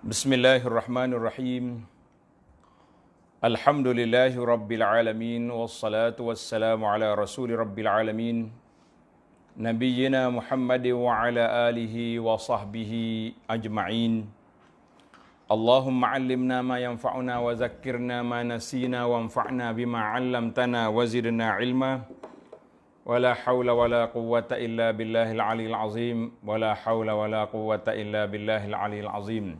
Bismillahirrahmanirrahim. Alhamdulillahi rabbil alamin wassalatu wassalamu ala rasuli rabbil alamin nabiyyina Muhammad wa ala alihi wa sahbihi ajma'in. Allahumma 'allimna ma yanfa'una wa zakkirna ma nasina wanfa'na bima 'allamtana wa zidna 'ilma. Wala haula wala quwwata illa billahil 'aliyyil 'azim. Wala haula wala quwwata illa billahil 'aliyyil 'azim.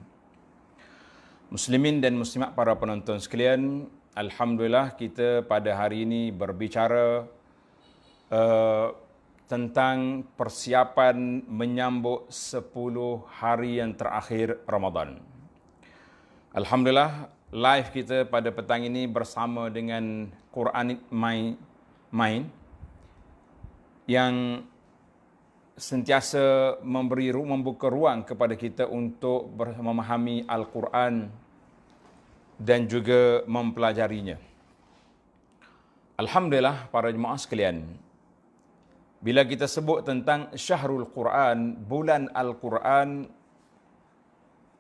Muslimin dan muslimat para penonton sekalian, alhamdulillah kita pada hari ini berbicara tentang persiapan menyambut 10 hari yang terakhir Ramadan. Alhamdulillah, live kita pada petang ini bersama dengan Quranic Mind yang sentiasa membuka ruang kepada kita untuk memahami Al-Quran dan juga mempelajarinya. Alhamdulillah para jemaah sekalian, bila kita sebut tentang Syahrul Quran, bulan Al-Quran,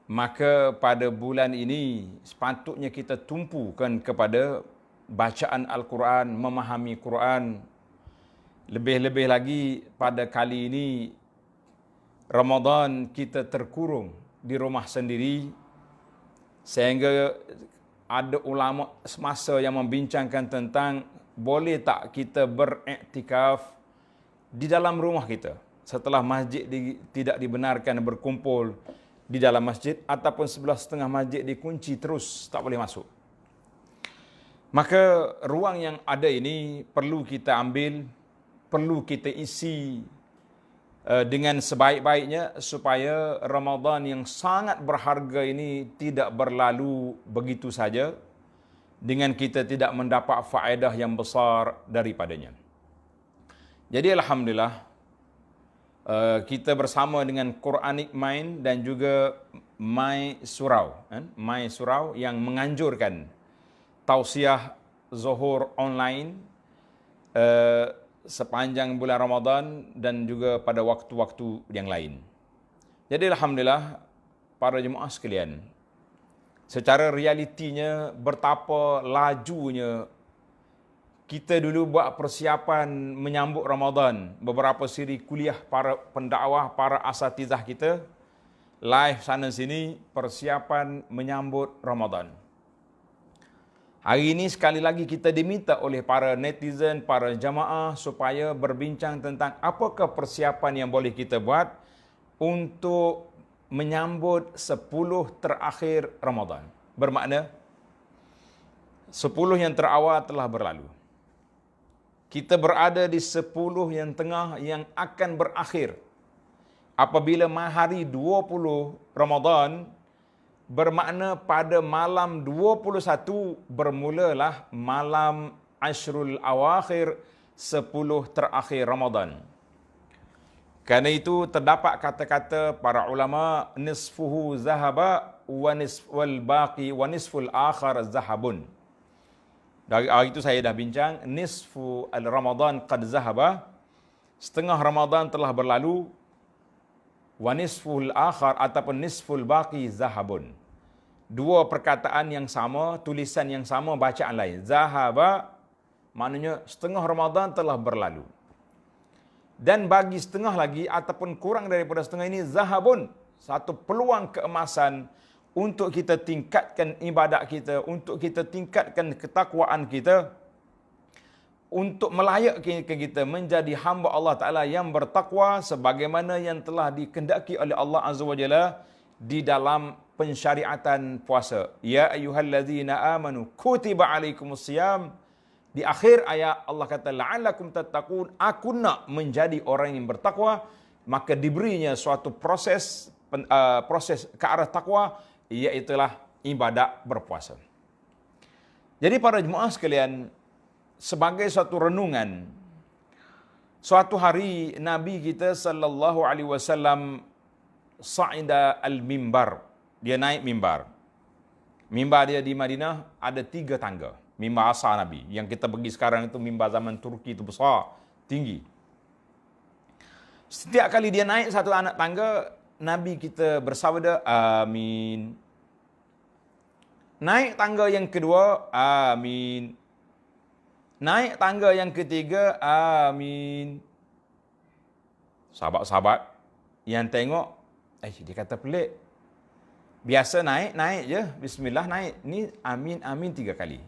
maka pada bulan ini sepatutnya kita tumpukan kepada bacaan Al-Quran, memahami Quran. Lebih-lebih lagi pada kali ini Ramadan kita terkurung di rumah sendiri, sehingga ada ulama semasa yang membincangkan tentang boleh tak kita beriktikaf di dalam rumah kita setelah masjid tidak dibenarkan berkumpul di dalam masjid, ataupun sebelah setengah masjid dikunci terus tak boleh masuk. Maka ruang yang ada ini perlu kita ambil, perlu kita isi dengan sebaik-baiknya supaya Ramadan yang sangat berharga ini tidak berlalu begitu saja dengan kita tidak mendapat faedah yang besar daripadanya. Jadi alhamdulillah kita bersama dengan Quranic Mind dan juga My Surau yang menganjurkan tausiah zuhur online sepanjang bulan Ramadan dan juga pada waktu-waktu yang lain. Jadi alhamdulillah para jemaah sekalian, secara realitinya betapa lajunya kita dulu buat persiapan menyambut Ramadan. Beberapa siri kuliah para pendakwah, para asatizah kita live sana sini persiapan menyambut Ramadan. Hari ini sekali lagi kita diminta oleh para netizen, para jamaah supaya berbincang tentang apakah persiapan yang boleh kita buat untuk menyambut 10 terakhir Ramadan. Bermakna 10 yang terawal telah berlalu. Kita berada di 10 yang tengah yang akan berakhir. Apabila hari 20 Ramadan, bermakna pada malam 21 bermulalah malam Ashrul Awakhir, 10 terakhir Ramadan. Kerana itu terdapat kata-kata para ulama, nisfuhu zahaba wa nisful baqi wa nisful akhar zahabun. Dari hari itu saya dah bincang, nisfu al-Ramadan qad zahaba, setengah Ramadan telah berlalu, wa nisful akhar ataupun nisful baqi zahabun. Dua perkataan yang sama, tulisan yang sama, bacaan lain. Zahaba maknanya setengah Ramadan telah berlalu. Dan bagi setengah lagi ataupun kurang daripada setengah ini, zahabun, satu peluang keemasan untuk kita tingkatkan ibadat kita, untuk kita tingkatkan ketakwaan kita, untuk melayakkan kita menjadi hamba Allah Ta'ala yang bertakwa sebagaimana yang telah dikehendaki oleh Allah Azza wa Jalla di dalam pensyariatan puasa. Ya ayyuhallazina amanu kutiba alaikumusiyam. Di akhir ayat Allah kata la'allakum tattaqun, aku nak menjadi orang yang bertakwa, maka diberinya suatu proses ke arah takwa, iaitulah ibadat berpuasa. Jadi para jemaah sekalian, sebagai suatu renungan, suatu hari Nabi kita sallallahu alaihi wasallam sa'ida al-mimbar. Dia naik mimbar. Mimbar dia di Madinah ada 3 tangga. Mimbar asal Nabi. Yang kita pergi sekarang itu mimbar zaman Turki itu besar, tinggi. Setiap kali dia naik satu anak tangga, Nabi kita bersabda, amin, Naik tangga yang kedua, amin. Naik tangga yang ketiga, amin. Sahabat-sahabat yang tengok, dia kata pelik. Biasa naik je. Bismillah naik. Ni amin, amin 3 kali.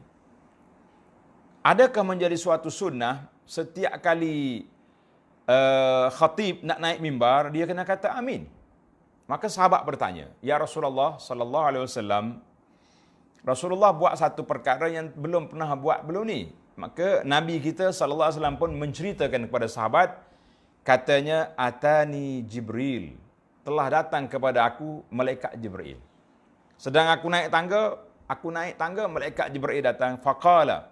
Adakah menjadi suatu sunnah, setiap kali khatib nak naik mimbar, dia kena kata amin? Maka sahabat bertanya, Ya Rasulullah sallallahu alaihi wasallam, Rasulullah buat satu perkara yang belum pernah buat belum ni. Maka Nabi kita sallallahu alaihi wasallam pun menceritakan kepada sahabat, katanya, atani Jibril, telah datang kepada aku malaikat Jibril. Sedang aku naik tangga, malaikat Jibril datang. Faqala,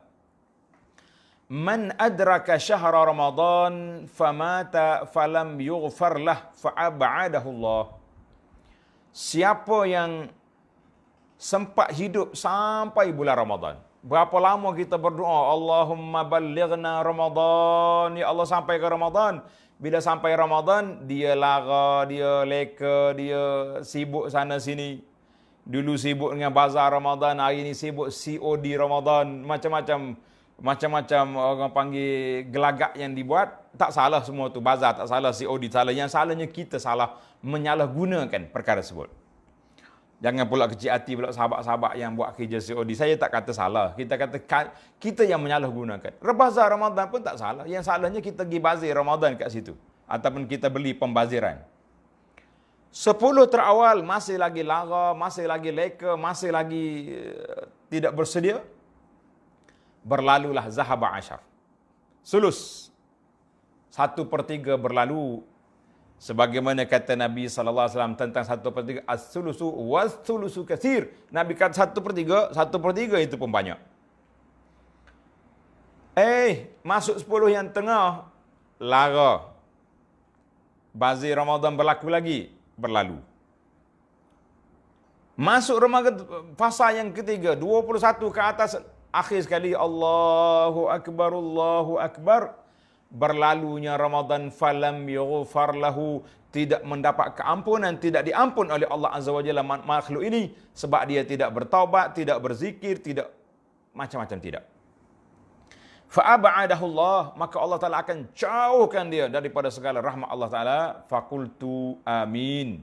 man adraka syahra Ramadan famata falam yughfar lah fa'ab'adahu Allah. Siapa yang sempat hidup sampai bulan Ramadan. Berapa lama kita berdoa, Allahumma ballighna Ramadan, ya Allah sampai ke Ramadan. Bila sampai Ramadan, dia lara, dia leka, dia sibuk sana sini. Dulu sibuk dengan bazar Ramadan, hari ini sibuk COD Ramadan, macam-macam orang panggil gelagak yang dibuat. Tak salah semua tu, bazar tak salah, COD salah. Yang salahnya kita salah menyalahgunakan perkara tersebut. Jangan pula kecil hati pula sahabat-sahabat yang buat kerja COD. Saya tak kata salah. Kita kata kita yang menyalahgunakan. Bazar Ramadan pun tak salah. Yang salahnya kita pergi bazir Ramadan kat situ. Ataupun kita beli pembaziran. 10 terawal masih lagi lara, masih lagi leka, masih lagi tidak bersedia. Berlalulah zahaba asyar. Sulus. 1/3 berlalu. Sebagaimana kata Nabi SAW tentang 1/3, as-sulusu was-sulusu katsir. Nabi kata 1/3 itu pun banyak. Masuk 10 yang tengah, lara. Bazir Ramadan berlaku lagi, berlalu. Masuk Ramadan, fasa yang ketiga, 21 ke atas, akhir sekali, Allahu Akbar, Allahu Akbar. Berlalunya Ramadan, falam yughfar lahu, tidak mendapat keampunan, tidak diampun oleh Allah Azza wa Jalla makhluk ini, sebab dia tidak bertaubat, tidak berzikir, tidak macam-macam tidak. Fa'ab'adahu Allah, maka Allah Ta'ala akan jauhkan dia daripada segala rahmat Allah Ta'ala. Fakultu amin.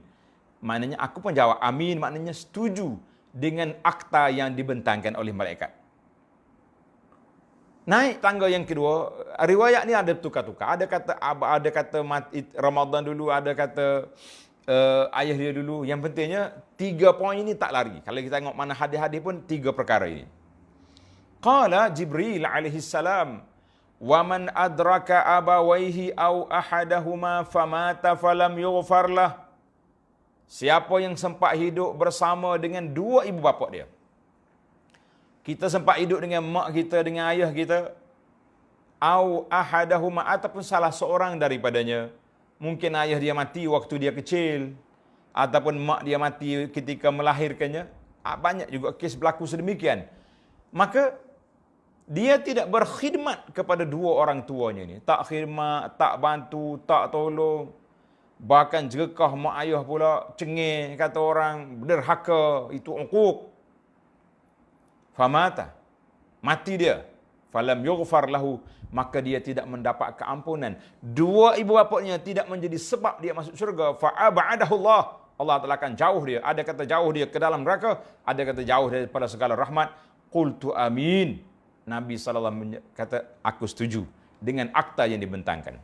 Maknanya aku pun jawab amin, maknanya setuju dengan akta yang dibentangkan oleh malaikat. Naik tangga yang kedua, riwayat ni ada tukar-tukar. Ada kata mati Ramadan dulu, ada kata ayah dia dulu. Yang pentingnya 3 poin ini tak lari. Kalau kita tengok mana hadis-hadis pun 3 perkara ini. Qala Jibril alaihi salam, wa man adraka abawaihi aw ahadahuma famata falam yughfar lah. Siapa yang sempat hidup bersama dengan 2 ibu bapa dia. Kita sempat hidup dengan mak kita, dengan ayah kita. Au ahadahuma, ataupun salah seorang daripadanya. Mungkin ayah dia mati waktu dia kecil. Ataupun mak dia mati ketika melahirkannya. Banyak juga kes berlaku sedemikian. Maka, dia tidak berkhidmat kepada 2 orang tuanya ni. Tak khidmat, tak bantu, tak tolong. Bahkan jerkah mak ayah pula, cengih, kata orang, derhaka, itu uquq. Famata, mati dia. Falam yughfar lahu, maka dia tidak mendapat keampunan. 2 ibu bapanya tidak menjadi sebab dia masuk syurga. Fa'ab'adahu Allah, Allah Ta'ala akan jauh dia. Ada kata jauh dia ke dalam neraka, ada kata jauh daripada segala rahmat. Qultu amin. Nabi SAW kata, aku setuju dengan akta yang dibentangkan.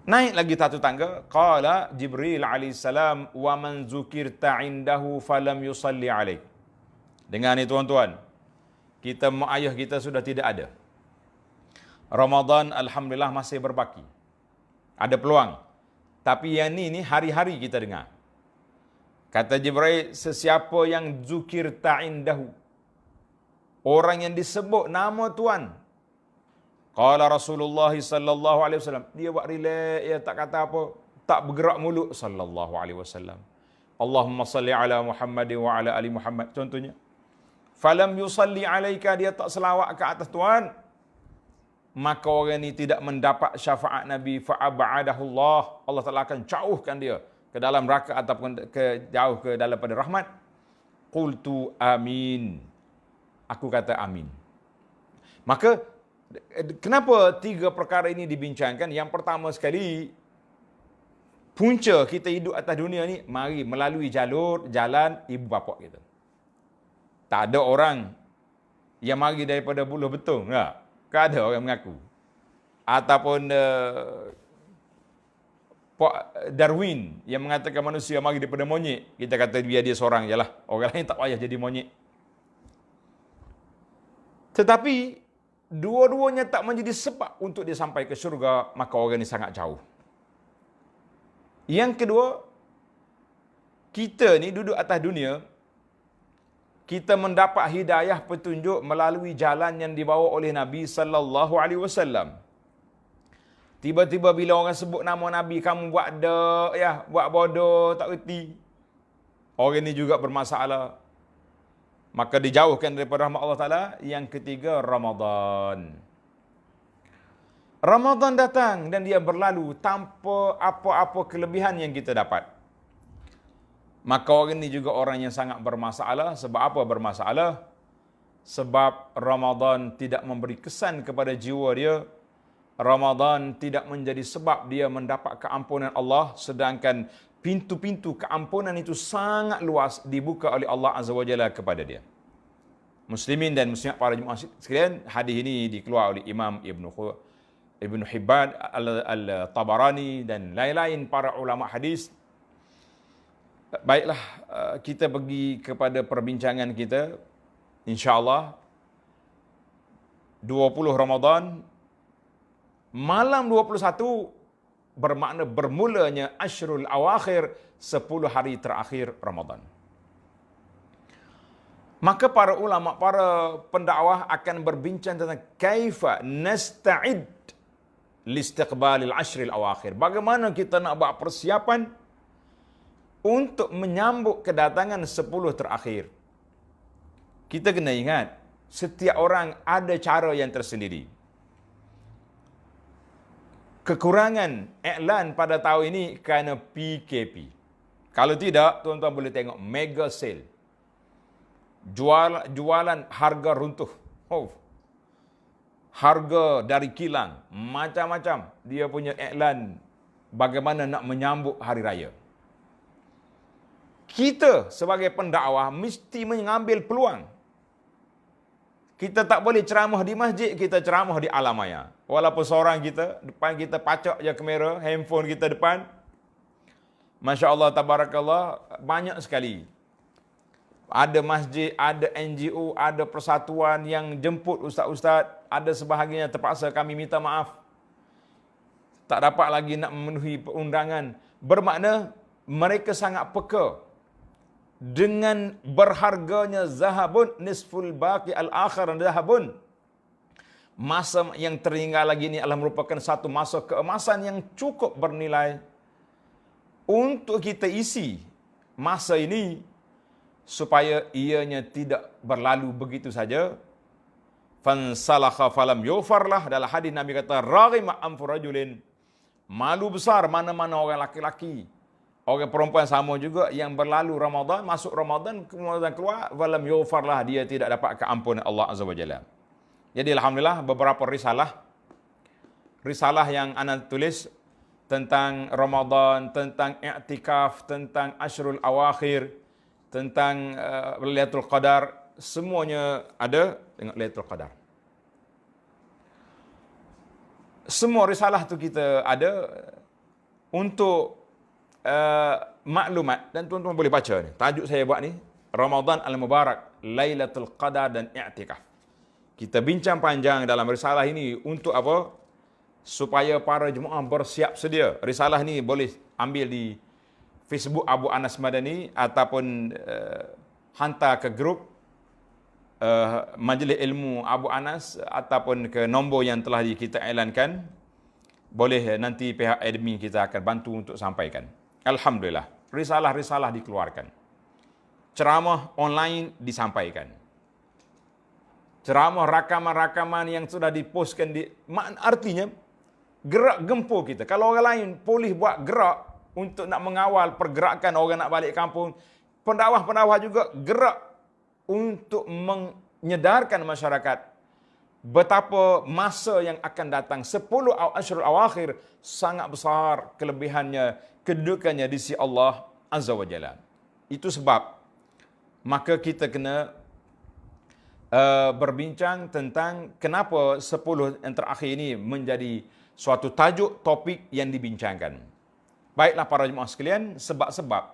Naik lagi 1 tangga. Qala Jibril alaihissalam, wa man zukirta indahu falam yusalli alaik. Dengar ni tuan-tuan, kita mak ayah kita sudah tidak ada. Ramadan alhamdulillah masih berbaki. Ada peluang. Tapi yang ni hari-hari kita dengar. Kata Jibril, sesiapa yang zukir ta'indahu, orang yang disebut nama Tuhan. Qala Rasulullah sallallahu alaihi wasallam, dia buat relax, dia tak kata apa, tak bergerak mulut sallallahu alaihi wasallam. Allahumma salli ala Muhammad wa ala ali Muhammad contohnya. Falam yusalli alaika, dia tak selawat ke atas Tuhan, maka orang ini tidak mendapat syafaat Nabi. Fa'ab'adahu Allah, Allah Ta'ala akan jauhkan dia ke dalam neraka ataupun jauh ke dalam pada rahmat. Qultu amin. Aku kata amin. Maka, kenapa 3 perkara ini dibincangkan? Yang pertama sekali, punca kita hidup atas dunia ni, mari melalui jalan ibu bapa kita. Tak ada orang yang mari daripada buluh betung. Tak ada orang mengaku. Ataupun Darwin yang mengatakan manusia mari daripada monyet. Kita kata biar dia seorang je lah. Orang lain tak payah jadi monyet. Tetapi, dua-duanya tak menjadi sebab untuk dia sampai ke syurga, maka orang ini sangat jauh. Yang kedua, kita ni duduk atas dunia, kita mendapat hidayah petunjuk melalui jalan yang dibawa oleh Nabi sallallahu alaihi wasallam. Tiba-tiba bila orang sebut nama Nabi, kamu buat bodoh, tak reti. Orang ini juga bermasalah. Maka dijauhkan daripada rahmat Allah Ta'ala. Yang ketiga, Ramadan. Ramadan datang dan dia berlalu tanpa apa-apa kelebihan yang kita dapat. Maka orang ini juga orang yang sangat bermasalah. Sebab apa bermasalah? Sebab Ramadan tidak memberi kesan kepada jiwa dia. Ramadan tidak menjadi sebab dia mendapat keampunan Allah. Sedangkan pintu-pintu keampunan itu sangat luas dibuka oleh Allah Azza wa Jalla kepada dia. Muslimin dan muslimat para jemaah sekalian, hadis ini dikeluarkan oleh Imam Ibn Hibban, Al-Tabarani dan lain-lain para ulama hadis. Baiklah, kita pergi kepada perbincangan kita. InsyaAllah 20 Ramadan, malam 21 bermakna bermulanya Ashrul Awakhir, 10 hari terakhir Ramadan. Maka para ulama, para pendakwah akan berbincang tentang kaifa nasta'id listiqbalil ashril awakhir. Bagaimana kita nak buat persiapan untuk menyambut kedatangan 10 terakhir. Kita kena ingat, setiap orang ada cara yang tersendiri. Kekurangan iklan pada tahun ini kerana PKP. Kalau tidak, tuan-tuan boleh tengok mega sale. Jualan harga runtuh. Harga dari kilang. Macam-macam. Dia punya iklan bagaimana nak menyambut hari raya. Kita sebagai pendakwah mesti mengambil peluang. Kita tak boleh ceramah di masjid, kita ceramah di alam maya. Walaupun seorang kita, depan kita pacak je kamera, handphone kita depan. Masya Allah, tabarakallah, banyak sekali. Ada masjid, ada NGO, ada persatuan yang jemput ustaz-ustaz. Ada sebahagiannya terpaksa kami minta maaf. Tak dapat lagi nak memenuhi undangan. Bermakna mereka sangat peka. Dengan berharganya zahabun nisful baqi al-akhir zahabun. Masa yang tertinggal lagi ini adalah merupakan satu masa keemasan yang cukup bernilai. Untuk kita isi masa ini supaya ianya tidak berlalu begitu saja. Fansalakha falam yufarlah. Dalam hadis Nabi kata, raghima anfu rajulin. Malu besar mana-mana orang laki-laki, orang perempuan sama juga yang berlalu Ramadan, masuk Ramadan, kemudian keluar, falam yufarlah, dia tidak dapat keampunan Allah Azza wa Jalla. Jadi alhamdulillah beberapa risalah yang ana tulis tentang Ramadan, tentang i'tikaf, tentang Ashrul Awakhir, tentang Lailatul Qadar, semuanya ada. Tengok Lailatul Qadar. Semua risalah tu kita ada untuk maklumat, dan tuan-tuan boleh baca ni. Tajuk saya buat ni, Ramadan Al-Mubarak, Lailatul Qadar dan I'tikaf. Kita bincang panjang dalam risalah ini untuk apa? Supaya para jemaah bersiap sedia. Risalah ni boleh ambil di Facebook Abu Anas Madani ataupun hantar ke grup Majlis Ilmu Abu Anas ataupun ke nombor yang telah kita iklankan. Boleh nanti pihak admin kita akan bantu untuk sampaikan. Alhamdulillah, risalah-risalah dikeluarkan. Ceramah online disampaikan. Ceramah rakaman-rakaman yang sudah dipostkan artinya gerak gempur kita. Kalau orang lain boleh buat gerak untuk nak mengawal pergerakan orang nak balik kampung, pendakwah-pendakwah juga gerak untuk menyedarkan masyarakat betapa masa yang akan datang 10 Ashrul Awakhir sangat besar kelebihannya, kedudukannya di sisi Allah Azza wa Jalla. Itu sebab maka kita kena berbincang tentang kenapa 10 yang terakhir ini menjadi suatu tajuk topik yang dibincangkan. Baiklah para jemaah sekalian, sebab-sebab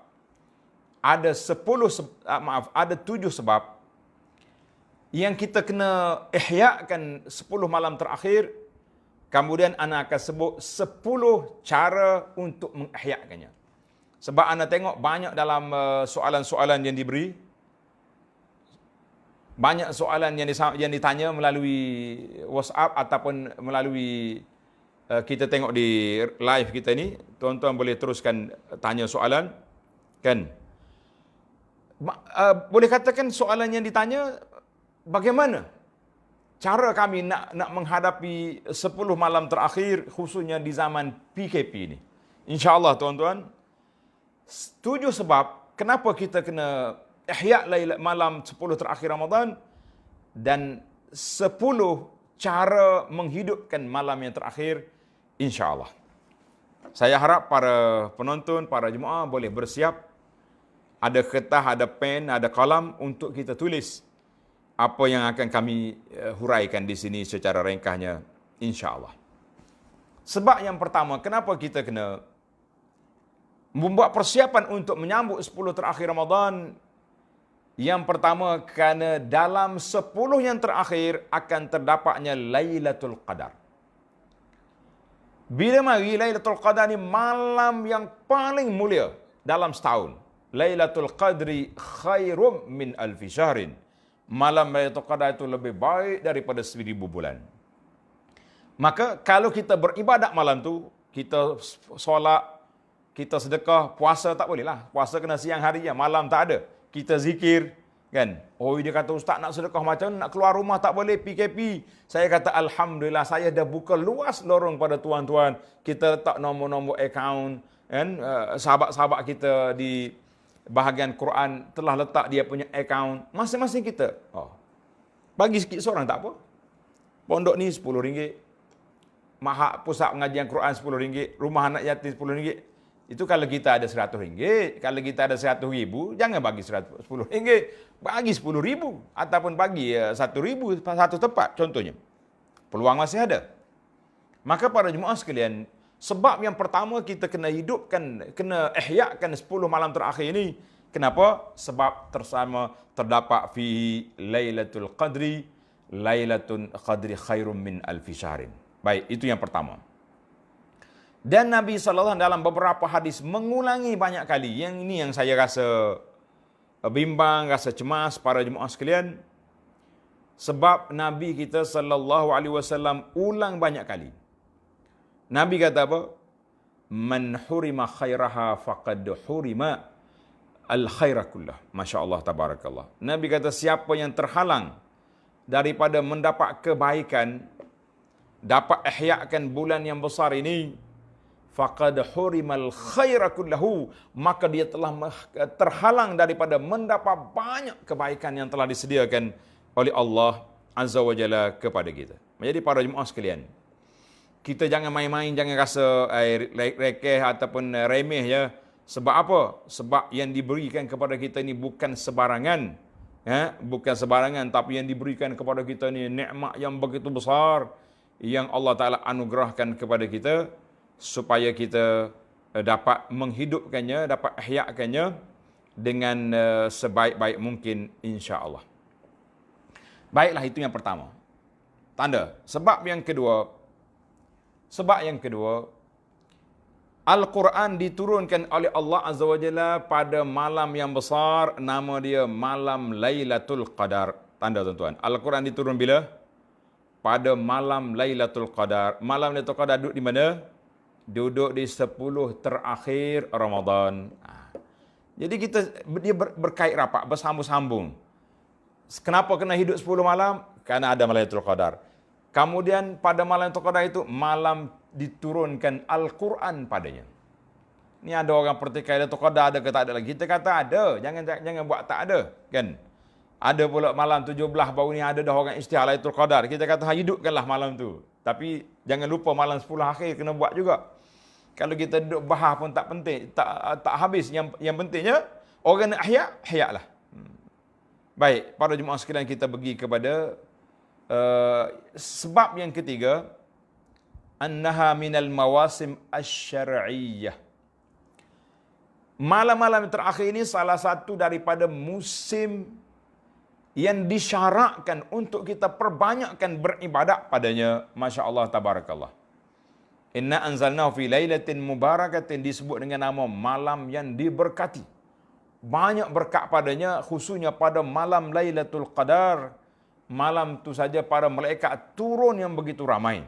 ada 7 sebab yang kita kena ihyakan 10 malam terakhir. Kemudian ana akan sebut 10 cara untuk mengihyakannya. Sebab ana tengok banyak dalam soalan-soalan yang diberi, banyak soalan yang ditanya melalui WhatsApp ataupun melalui kita tengok di live kita ni. Tuan-tuan boleh teruskan tanya soalan, kan? Boleh katakan soalan yang ditanya, bagaimana cara kami nak menghadapi 10 malam terakhir, khususnya di zaman PKP ini. InsyaAllah tuan-tuan, 7 sebab kenapa kita kena ihya malam 10 terakhir Ramadan, dan 10 cara menghidupkan malam yang terakhir, insya-Allah. Saya harap para penonton, para jemaah boleh bersiap, ada kertas, ada pen, ada kalam untuk kita tulis apa yang akan kami huraikan di sini secara ringkasnya, insya-Allah. Sebab yang pertama, kenapa kita kena membuat persiapan untuk menyambut 10 terakhir Ramadan? Yang pertama, kerana dalam 10 yang terakhir akan terdapatnya Lailatul Qadar. Bila mari Lailatul Qadar ni malam yang paling mulia dalam setahun. Lailatul Qadri khairum min alfi syahrin. Malam Lailatul Qadar itu lebih baik daripada 1000 bulan. Maka kalau kita beribadat malam tu, kita solat, kita sedekah, puasa tak boleh lah. Puasa kena siang hari ya, malam tak ada. Kita zikir, kan? Oh, dia kata, ustaz nak sedekah macam nak keluar rumah tak boleh, PKP. Saya kata, alhamdulillah, saya dah buka luas lorong pada tuan-tuan. Kita letak nombor-nombor akaun, kan? Sahabat-sahabat kita di bahagian Quran telah letak dia punya akaun. Masing-masing kita. Oh, bagi sikit seorang tak apa. Pondok ni RM10. Mahak pusat pengajian Quran RM10. Rumah anak yatim RM10. Itu kalau kita ada RM100. Kalau kita ada RM100,000, jangan bagi RM10. Bagi RM10,000. Ataupun bagi RM1,000 satu tempat, contohnya. Peluang masih ada. Maka para jemaah sekalian, sebab yang pertama kita kena hidupkan, kena ihyakan 10 malam terakhir ini. Kenapa? Sebab terdapat fi Lailatul Qadri, Lailatul Qadri khairum min alfi syahrin. Baik, itu yang pertama. Dan Nabi SAW dalam beberapa hadis mengulangi banyak kali. Yang ini yang saya rasa bimbang, rasa cemas para jemaah sekalian. Sebab Nabi kita SAW ulang banyak kali. Nabi kata apa? Man hurima khairaha faqad hurima al-khaira kullah. Masya Allah, tabarakallah. Nabi kata siapa yang terhalang daripada mendapat kebaikan, dapat ihyakan bulan yang besar ini, faqad hurimal khaira kullahu, maka dia telah terhalang daripada mendapat banyak kebaikan yang telah disediakan oleh Allah Azza wa Jalla kepada kita. Jadi para jemaah sekalian, kita jangan main-main, jangan rasa rekeh ataupun remeh ya. Sebab apa? Sebab yang diberikan kepada kita ni bukan sebarangan. Bukan sebarangan, tapi yang diberikan kepada kita ni nikmat yang begitu besar yang Allah Ta'ala anugerahkan kepada kita, supaya kita dapat menghidupkannya, dapat ihyakannya dengan sebaik-baik mungkin, insya-Allah. Baiklah, itu yang pertama. Tanda. Sebab yang kedua, Al-Quran diturunkan oleh Allah Azza wa Jalla pada malam yang besar, nama dia malam Lailatul Qadar. Tanda tuan-tuan. Al-Quran diturun bila? Pada malam Lailatul Qadar. Malam Lailatul Qadar duduk di mana? Duduk di 10 terakhir Ramadan. Jadi dia berkait rapat, bersambung-sambung. Kenapa kena hidup 10 malam? Karena ada Lailatul Qadar. Kemudian pada malam Lailatul Qadar itu, malam diturunkan Al-Quran padanya. Ni ada orang pertikaian Lailatul Qadar ada ke tak ada lagi? Kita kata ada, jangan buat tak ada, kan? Ada pula malam 17 baru ni ada dah orang isytihar Lailatul Qadar. Kita kata hidupkanlah malam tu. Tapi jangan lupa malam 10 akhir kena buat juga. Kalau kita duduk bahas pun tak penting, tak habis. Yang pentingnya orang nak ahya lah. Baik, para jemaah sekalian, kita pergi kepada sebab yang ketiga, annaha minal mawasim asy-syar'iyyah. Malam-malam terakhir ini salah satu daripada musim yang disyarakkan untuk kita perbanyakkan beribadat padanya. Masya Allah, tabarakallah. Inna anzalnahu fi lailatin mubarakatin, disebut dengan nama malam yang diberkati. Banyak berkat padanya, khususnya pada malam Lailatul Qadar. Malam tu saja para malaikat turun yang begitu ramai.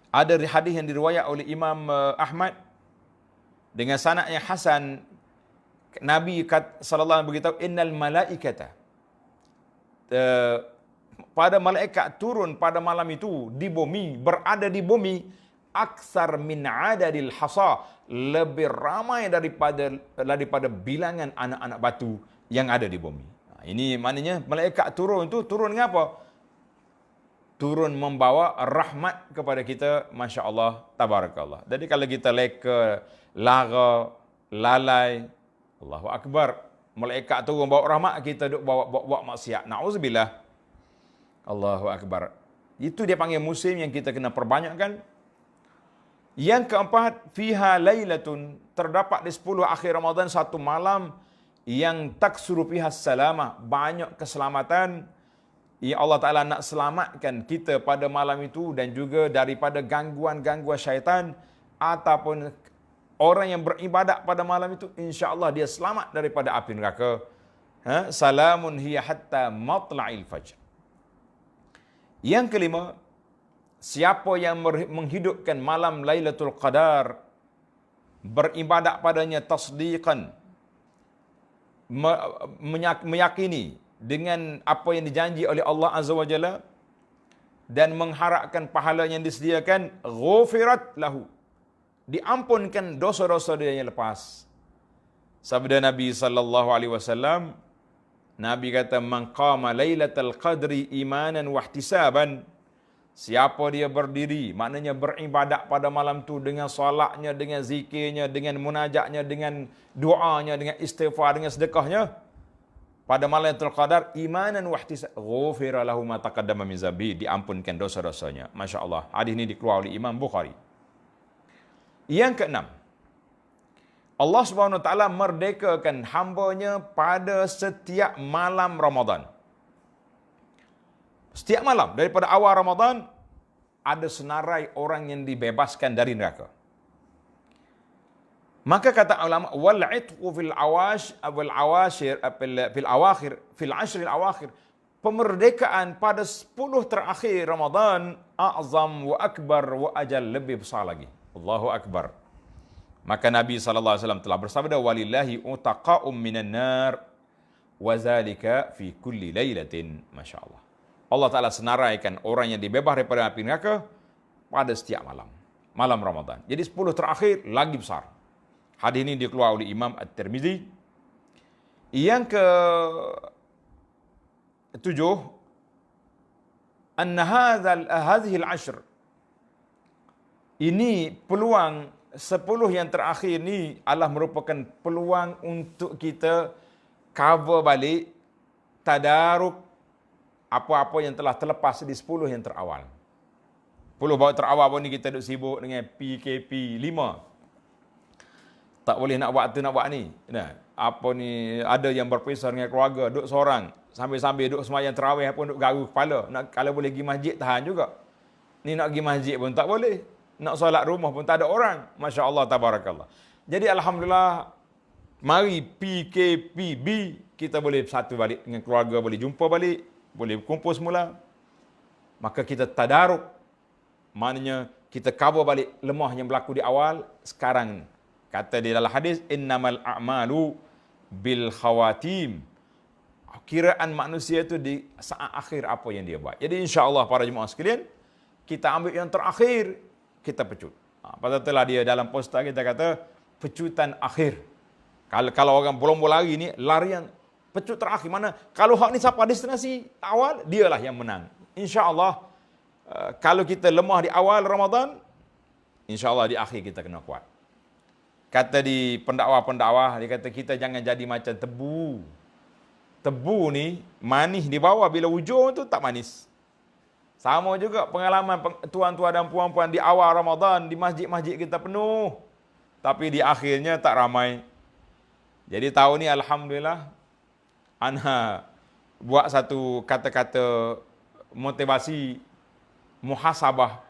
Ada hadis yang diriwayat oleh Imam Ahmad dengan sanad yang hasan. Nabi sallallahu alaihi wasallam beritahu, innal malaikata, pada malaikat turun pada malam itu di bumi, berada di bumi, aksar min adadil hasa, lebih ramai daripada bilangan anak-anak batu yang ada di bumi. Ini maknanya malaikat turun itu turun dengan apa? Turun membawa rahmat kepada kita. Masya Allah, tabarakallah. Jadi kalau kita leka, lara, lalai, Allahu Akbar, malaikat turun bawa rahmat, kita duk bawa maksiat. Na'udzubillah. Allahu Akbar. Itu dia panggil musim yang kita kena perbanyakkan. Yang keempat, fiha lailatun, terdapat di 10 akhir Ramadan satu malam yang taksuru fiha salamah, banyak keselamatan. Ya Allah Ta'ala nak selamatkan kita pada malam itu dan juga daripada gangguan-gangguan syaitan ataupun orang yang beribadat pada malam itu, insya-Allah dia selamat daripada api neraka. Salamun hiya hatta matla'il fajr. Yang kelima, siapa yang menghidupkan malam Lailatul Qadar, beribadat padanya tasdiqan, meyakini dengan apa yang dijanji oleh Allah Azza wa Jalla dan mengharapkan pahala yang disediakan, ghufirat lahu, diampunkan dosa-dosa dia yang lepas. Sabda Nabi sallallahu alaihi wasallam, Nabi kata, man qama lailatal qadri imanan wa ihtisaban, siapa dia berdiri, maknanya beribadat pada malam tu dengan solatnya, dengan zikirnya, dengan munajatnya, dengan doanya, dengan istighfar, dengan sedekahnya pada malam Lailatul Qadar, imanan wa ihtisaban, ghufira lahu ma taqaddama min zambi, diampunkan dosa-dosanya. Masya-Allah. Hadis ini dikeluarkan oleh Imam Bukhari. Yang keenam, Allah Subhanahu wa taala merdekakan hamba-Nya pada setiap malam Ramadan. Setiap malam daripada awal Ramadan ada senarai orang yang dibebaskan dari neraka. Maka kata ulama, wal itqu fil awashir fil ashr al awakhir, pemerdekaan pada 10 terakhir Ramadan, a'zam wa akbar wa ajal, lebih besar lagi. Allahu akbar. Maka Nabi sallallahu alaihi wasallam telah bersabda, walillahi utaqa'um minan nar wa zalika fi kulli lailatin. Masya-Allah. Allah Ta'ala senaraikan orang yang dibebas daripada api neraka pada setiap malam Ramadan. Jadi 10 terakhir lagi besar. Hadis ini dikeluarkan oleh Imam At-Tirmizi. Yang ke-7, anna hadhihi al-ashr, ini peluang 10 yang terakhir ni adalah merupakan peluang untuk kita cover balik, tadaruk apa-apa yang telah terlepas di 10 yang terawal. 10 bahawa terawal pun ni kita duk sibuk dengan PKP 5. Tak boleh nak buat tu, nak buat ni. Nah, apa ni, ada yang berpisah dengan keluarga, duduk seorang, sambil-sambil duduk semayang tarawih pun duduk garu kepala. Nak, kalau boleh pergi masjid, tahan juga. Ni nak pergi masjid pun tak boleh. Nak solat rumah pun tak ada orang. Masya Allah, tabarakallah. Jadi Alhamdulillah, mari PKPB, kita boleh satu balik dengan keluarga, boleh jumpa balik, boleh kumpul semula. Maka kita tadaruk, maknanya kita cover balik lemah yang berlaku di awal. Sekarang kata di dalam hadis, innamal a'malu bil khawatim, kiraan manusia itu di saat akhir apa yang dia buat. Jadi insya-Allah para jemaah sekalian, kita ambil yang terakhir, kita pecut. Pasal telah dia dalam poster kita kata, pecutan akhir. Kalau orang berlomba lari ni, larian pecut terakhir. Mana kalau hak ni siapa destinasi awal, dialah yang menang. InsyaAllah, kalau kita lemah di awal Ramadan, InsyaAllah di akhir kita kena kuat. Kata di pendakwah-pendakwah, dia kata kita jangan jadi macam tebu. Tebu ni manis di bawah, bila hujung tu tak manis. Sama juga pengalaman tuan-tuan dan puan-puan di awal Ramadan, di masjid-masjid kita penuh. Tapi di akhirnya tak ramai. Jadi tahun ni Alhamdulillah, Ana buat satu kata-kata motivasi muhasabah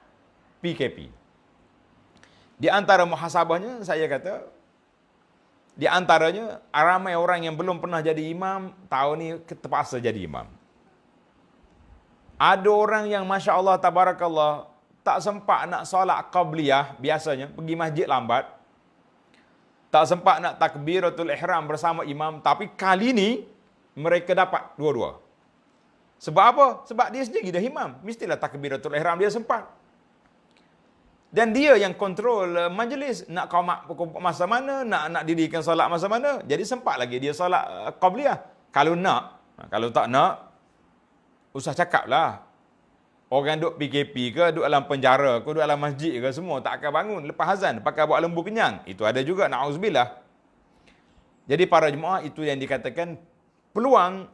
PKP. Di antara muhasabahnya, saya kata, di antaranya, ramai orang yang belum pernah jadi imam, tahun ni terpaksa jadi imam. Ada orang yang Masya Allah, Tabarakallah, tak sempat nak solat qabliyah, biasanya, pergi masjid lambat. Tak sempat nak takbiratul ihram bersama imam, tapi kali ni, mereka dapat dua-dua. Sebab apa? Sebab dia sendiri dah imam. Mestilah takbiratul ihram dia sempat. Dan dia yang kontrol majlis, nak qamat masa mana, nak dirikan solat masa mana. Jadi sempat lagi dia solat qabliyah. Kalau nak, kalau tak nak, usah cakap lah. Orang duduk PKP ke, duduk dalam penjara ke, duduk dalam masjid ke, semua tak akan bangun. Lepas azan, pakai buat lembu kenyang. Itu ada juga, na'udzubillah. Jadi para jemaah, itu yang dikatakan peluang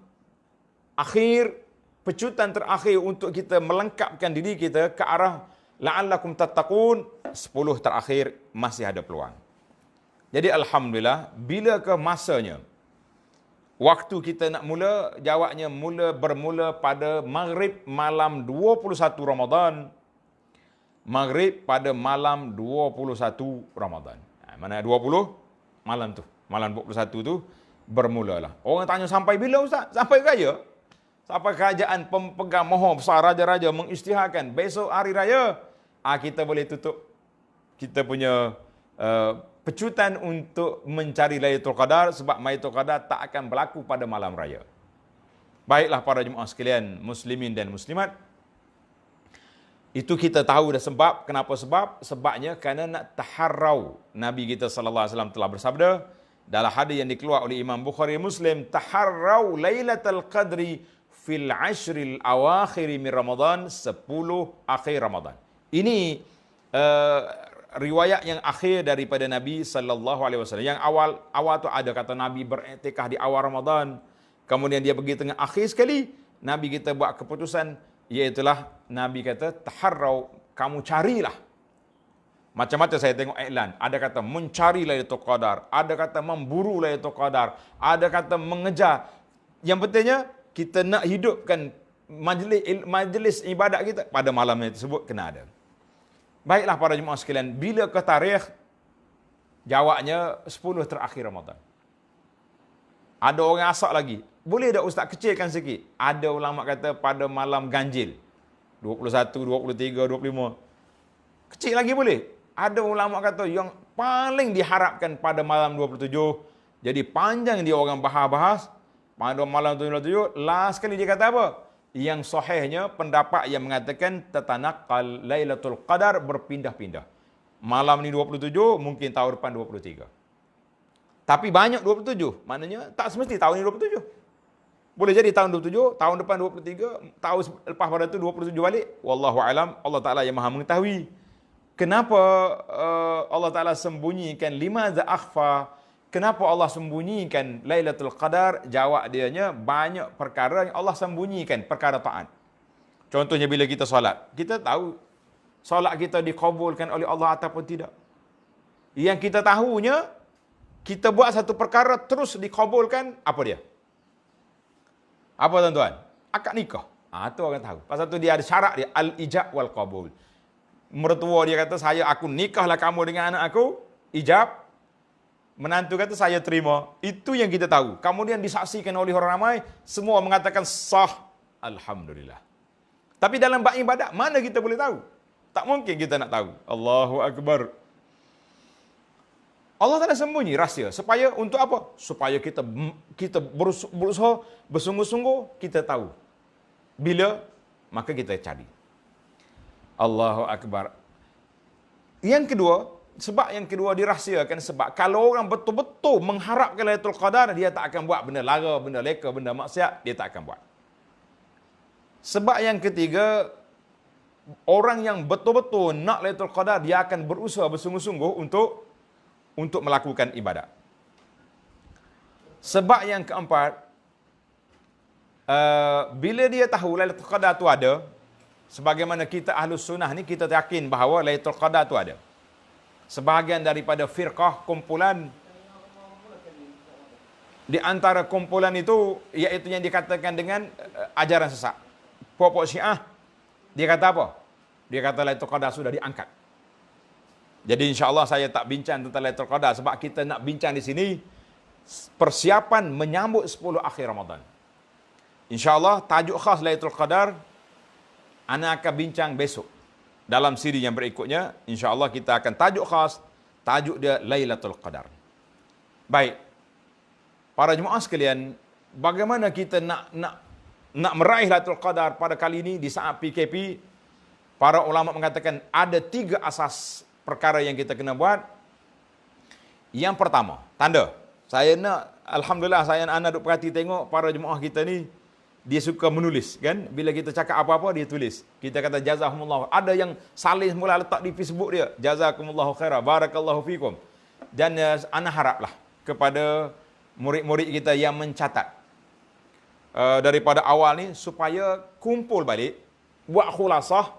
akhir, pecutan terakhir untuk kita melengkapkan diri kita ke arah la'allakum tattaqun, 10 terakhir masih ada peluang. Jadi Alhamdulillah, bila ke masanya, waktu kita nak mula, jawabnya bermula pada maghrib malam 21 Ramadan. Maghrib pada malam 21 Ramadan. Mana 20? Malam tu. Malam 21 tu bermulalah. Orang tanya sampai bila Ustaz? Sampai raya. Sampai kerajaan pemegang maha besar raja-raja mengisytiharkan besok hari raya, kita boleh tutup kita punya pecutan untuk mencari Lailatul Qadar, sebab Lailatul Qadar tak akan berlaku pada malam raya. Baiklah para jemaah sekalian, muslimin dan muslimat, itu kita tahu dah sebab. Kenapa sebab? Sebabnya kerana nak taharrau. Nabi kita sallallahu alaihi wasallam telah bersabda dalam hadis yang dikeluarkan oleh Imam Bukhari Muslim, taharrau Lailatul Qadri fil ashril awakhir min Ramadan, 10 akhir Ramadan. Ini riwayat yang akhir daripada Nabi sallallahu alaihi wasallam. Yang awal tu ada kata Nabi beriktikaf di awal Ramadan, kemudian dia pergi tengah akhir sekali, Nabi kita buat keputusan, iaitulah Nabi kata taharrau, kamu carilah. Macam-macam saya tengok iklan, ada kata mencari Lailatul Qadar, ada kata memburu Lailatul Qadar, ada kata mengejar. Yang pentingnya kita nak hidupkan majlis ibadat kita pada malam tersebut kena ada. Baiklah para jemaah sekalian, bila ke tarikh? Jawabnya 10 terakhir Ramadan. Ada orang asak lagi. Boleh tak Ustaz kecilkan sikit? Ada ulama kata pada malam ganjil. 21, 23, 25. Kecil lagi boleh. Ada ulama kata yang paling diharapkan pada malam 27. Jadi panjang dia orang bahas-bahas. Pada malam 27, last kali dia kata apa? Yang sahihnya pendapat yang mengatakan tatanaqqal Lailatul Qadar, berpindah-pindah. Malam ni 27, mungkin tahun depan 23. Tapi banyak 27, maknanya tak semesti tahun ni 27. Boleh jadi tahun 27, tahun depan 23, tahun lepas pada tu 27 balik. Wallahu alam, Allah Taala yang Maha mengetahui. Kenapa Allah Taala sembunyikan limadza akhfa? Kenapa Allah sembunyikan Lailatul Qadar? Jawab dianya banyak perkara yang Allah sembunyikan, perkara taat. Contohnya bila kita solat, kita tahu solat kita dikabulkan oleh Allah ataupun tidak. Yang kita tahunya, kita buat satu perkara terus dikabulkan, apa dia? Apa tuan-tuan? Akad nikah. Itu orang tahu. Pasal tu dia ada syarat dia, al-ijab wal qabul. Mertua dia kata, aku nikahlah kamu dengan anak aku, ijab. Menantu kata saya terima. Itu yang kita tahu. Kemudian disaksikan oleh orang ramai, semua mengatakan sah. Alhamdulillah. Tapi dalam bab ibadat, mana kita boleh tahu? Tak mungkin kita nak tahu. Allahu Akbar. Allah Ta'ala sembunyi rahsia. Supaya untuk apa? Supaya kita berusaha, bersungguh-sungguh, kita tahu. Bila, maka kita cari. Allahu Akbar. Yang kedua, sebab yang kedua dirahsiakan, sebab kalau orang betul-betul mengharapkan Lailatul Qadar, dia tak akan buat benda lara, benda leka, benda maksiat, dia tak akan buat. Sebab yang ketiga, orang yang betul-betul nak Lailatul Qadar, dia akan berusaha bersungguh-sungguh untuk melakukan ibadat. Sebab yang keempat, bila dia tahu Lailatul Qadar tu ada, sebagaimana kita Ahlus Sunnah ni, kita yakin bahawa Lailatul Qadar tu ada. Sebahagian daripada firqah, kumpulan, di antara kumpulan itu, iaitu yang dikatakan dengan ajaran sesat. Pokok Syiah, dia kata apa? Dia kata Lailatul Qadar sudah diangkat. Jadi insya-Allah saya tak bincang tentang Lailatul Qadar, sebab kita nak bincang di sini persiapan menyambut 10 akhir Ramadan. InsyaAllah tajuk khas Lailatul Qadar ana akan bincang besok. Dalam siri yang berikutnya, insyaAllah kita akan tajuk khas, tajuk dia Lailatul Qadar. Baik. Para jemaah sekalian, bagaimana kita nak meraih Lailatul Qadar pada kali ini di saat PKP? Para ulama mengatakan ada 3 asas perkara yang kita kena buat. Yang pertama, tanda. Saya nak, alhamdulillah, saya anak duk perhati tengok para jemaah kita ni, dia suka menulis, kan? Bila kita cakap apa-apa, dia tulis. Kita kata jazakumullah. Ada yang salin semula letak di Facebook dia, jazakumullahu khairah, barakallahu fikum. Dan ana haraplah kepada murid-murid kita yang mencatat daripada awal ni, supaya kumpul balik, buat khulasah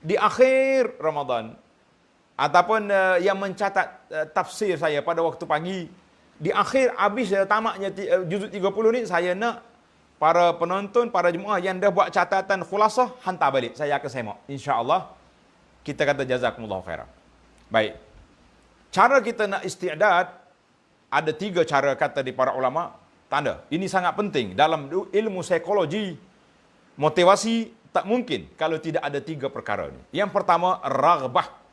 di akhir Ramadan. Ataupun yang mencatat tafsir saya pada waktu pagi, di akhir habis tamatnya juzuk 30 ni, saya nak para penonton, para jemaah yang dah buat catatan khulasah, hantar balik. Saya akan semak. InsyaAllah, kita kata jazakumullahu khairan. Baik. Cara kita nak isti'dad, ada 3 cara kata di para ulama. Tanda. Ini sangat penting. Dalam ilmu psikologi, motivasi, tak mungkin kalau tidak ada 3 perkara ni. Yang pertama, raghbah.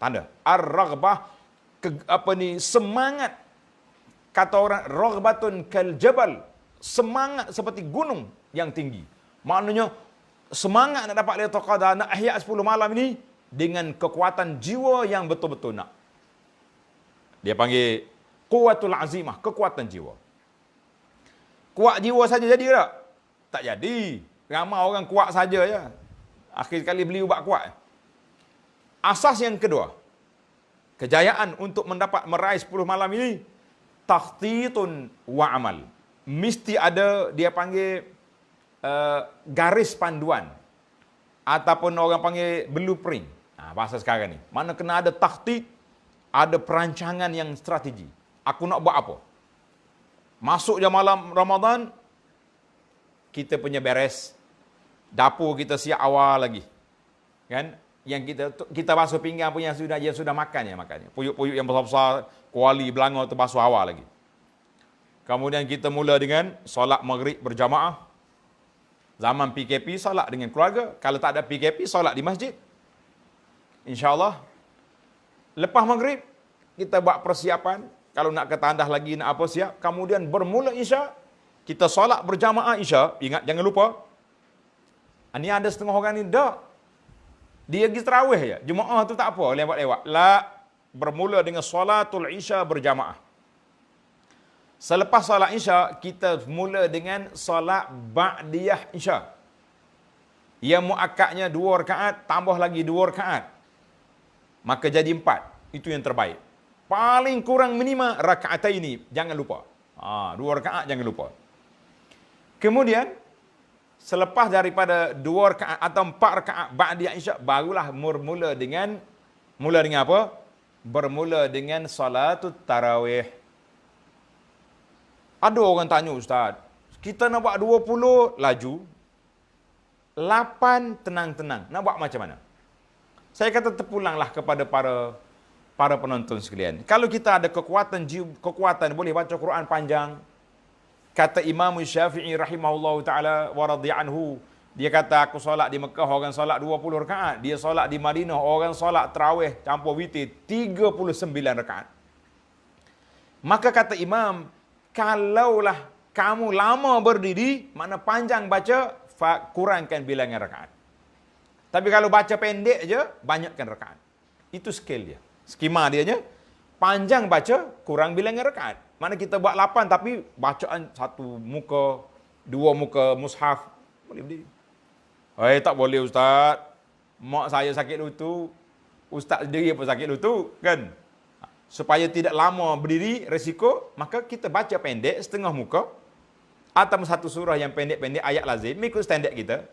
Tanda. Ar-raghbah, semangat. Kata orang, raghbatun kal jabal. Semangat seperti gunung yang tinggi. Maknanya, semangat nak dapat Lailatul Qadar, nak ihya 10 malam ini, dengan kekuatan jiwa yang betul-betul nak. Dia panggil quwwatul azimah, kekuatan jiwa. Kuat jiwa saja jadi tak? Tak jadi. Ramai orang kuat saja ya. Akhir kali beli ubat kuat. Asas yang kedua, kejayaan untuk meraih 10 malam ini, takhtitun wa amal. Mesti ada, dia panggil garis panduan. Ataupun orang panggil blueprint. Bahasa sekarang ni. Mana kena ada takhtit, ada perancangan yang strategi. Aku nak buat apa? Masuk je malam Ramadan, kita punya beres. Dapur kita siap awal lagi. Kan? Yang kita basuh pinggan pun yang sudah makan ya makannya. Puyuk-puyuk yang besar-besar, kuali, belanga tu basuh awal lagi. Kemudian kita mula dengan solat maghrib berjamaah. Zaman PKP, solat dengan keluarga. Kalau tak ada PKP, solat di masjid. InsyaAllah. Lepas maghrib, kita buat persiapan. Kalau nak ke tandah lagi, nak apa siap. Kemudian bermula Isya. Kita solat berjamaah Isya. Ingat, jangan lupa. Ini ada setengah orang ni, tak. Dia pergi terawih je. Jemaah tu tak apa, lewat-lewat. La, bermula dengan solatul Isya berjamaah. Selepas solat Isya, kita mula dengan solat Ba'diyah Isya. Yang muakkadnya 2 rakaat, tambah lagi 2 rakaat. Maka jadi 4. Itu yang terbaik. Paling kurang minima rakaat ini. Jangan lupa. 2 rakaat jangan lupa. Kemudian, selepas daripada 2 rakaat atau 4 rakaat Ba'diyah Isya, barulah bermula dengan apa? Bermula dengan solatut tarawih. Ada orang tanya, Ustaz, kita nak buat 20 laju, 8 tenang-tenang. Nak buat macam mana? Saya kata terpulanglah kepada para penonton sekalian. Kalau kita ada kekuatan boleh baca Quran panjang. Kata Imam Syafi'i rahimahullahu ta'ala wa radhiya anhu, dia kata aku solat di Mekah, orang solat 20 rakaat. Dia solat di Madinah, orang solat tarawih campur witir 39 rakaat. Maka kata Imam, kalaulah kamu lama berdiri, makna panjang baca, kurangkan bilangan rakaat. Tapi kalau baca pendek je, banyakkan rakaat. Itu skill dia. Skema dia panjang baca, kurang bilangan rakaat. Mana kita buat 8 tapi bacaan satu muka, dua muka mushaf. Boleh berdiri. Tak boleh ustaz. Mak saya sakit lutut. Ustaz sendiri pun sakit lutut, kan? Supaya tidak lama berdiri, resiko, maka kita baca pendek, setengah muka, atau satu surah yang pendek-pendek, ayat lazim, ikut standard kita.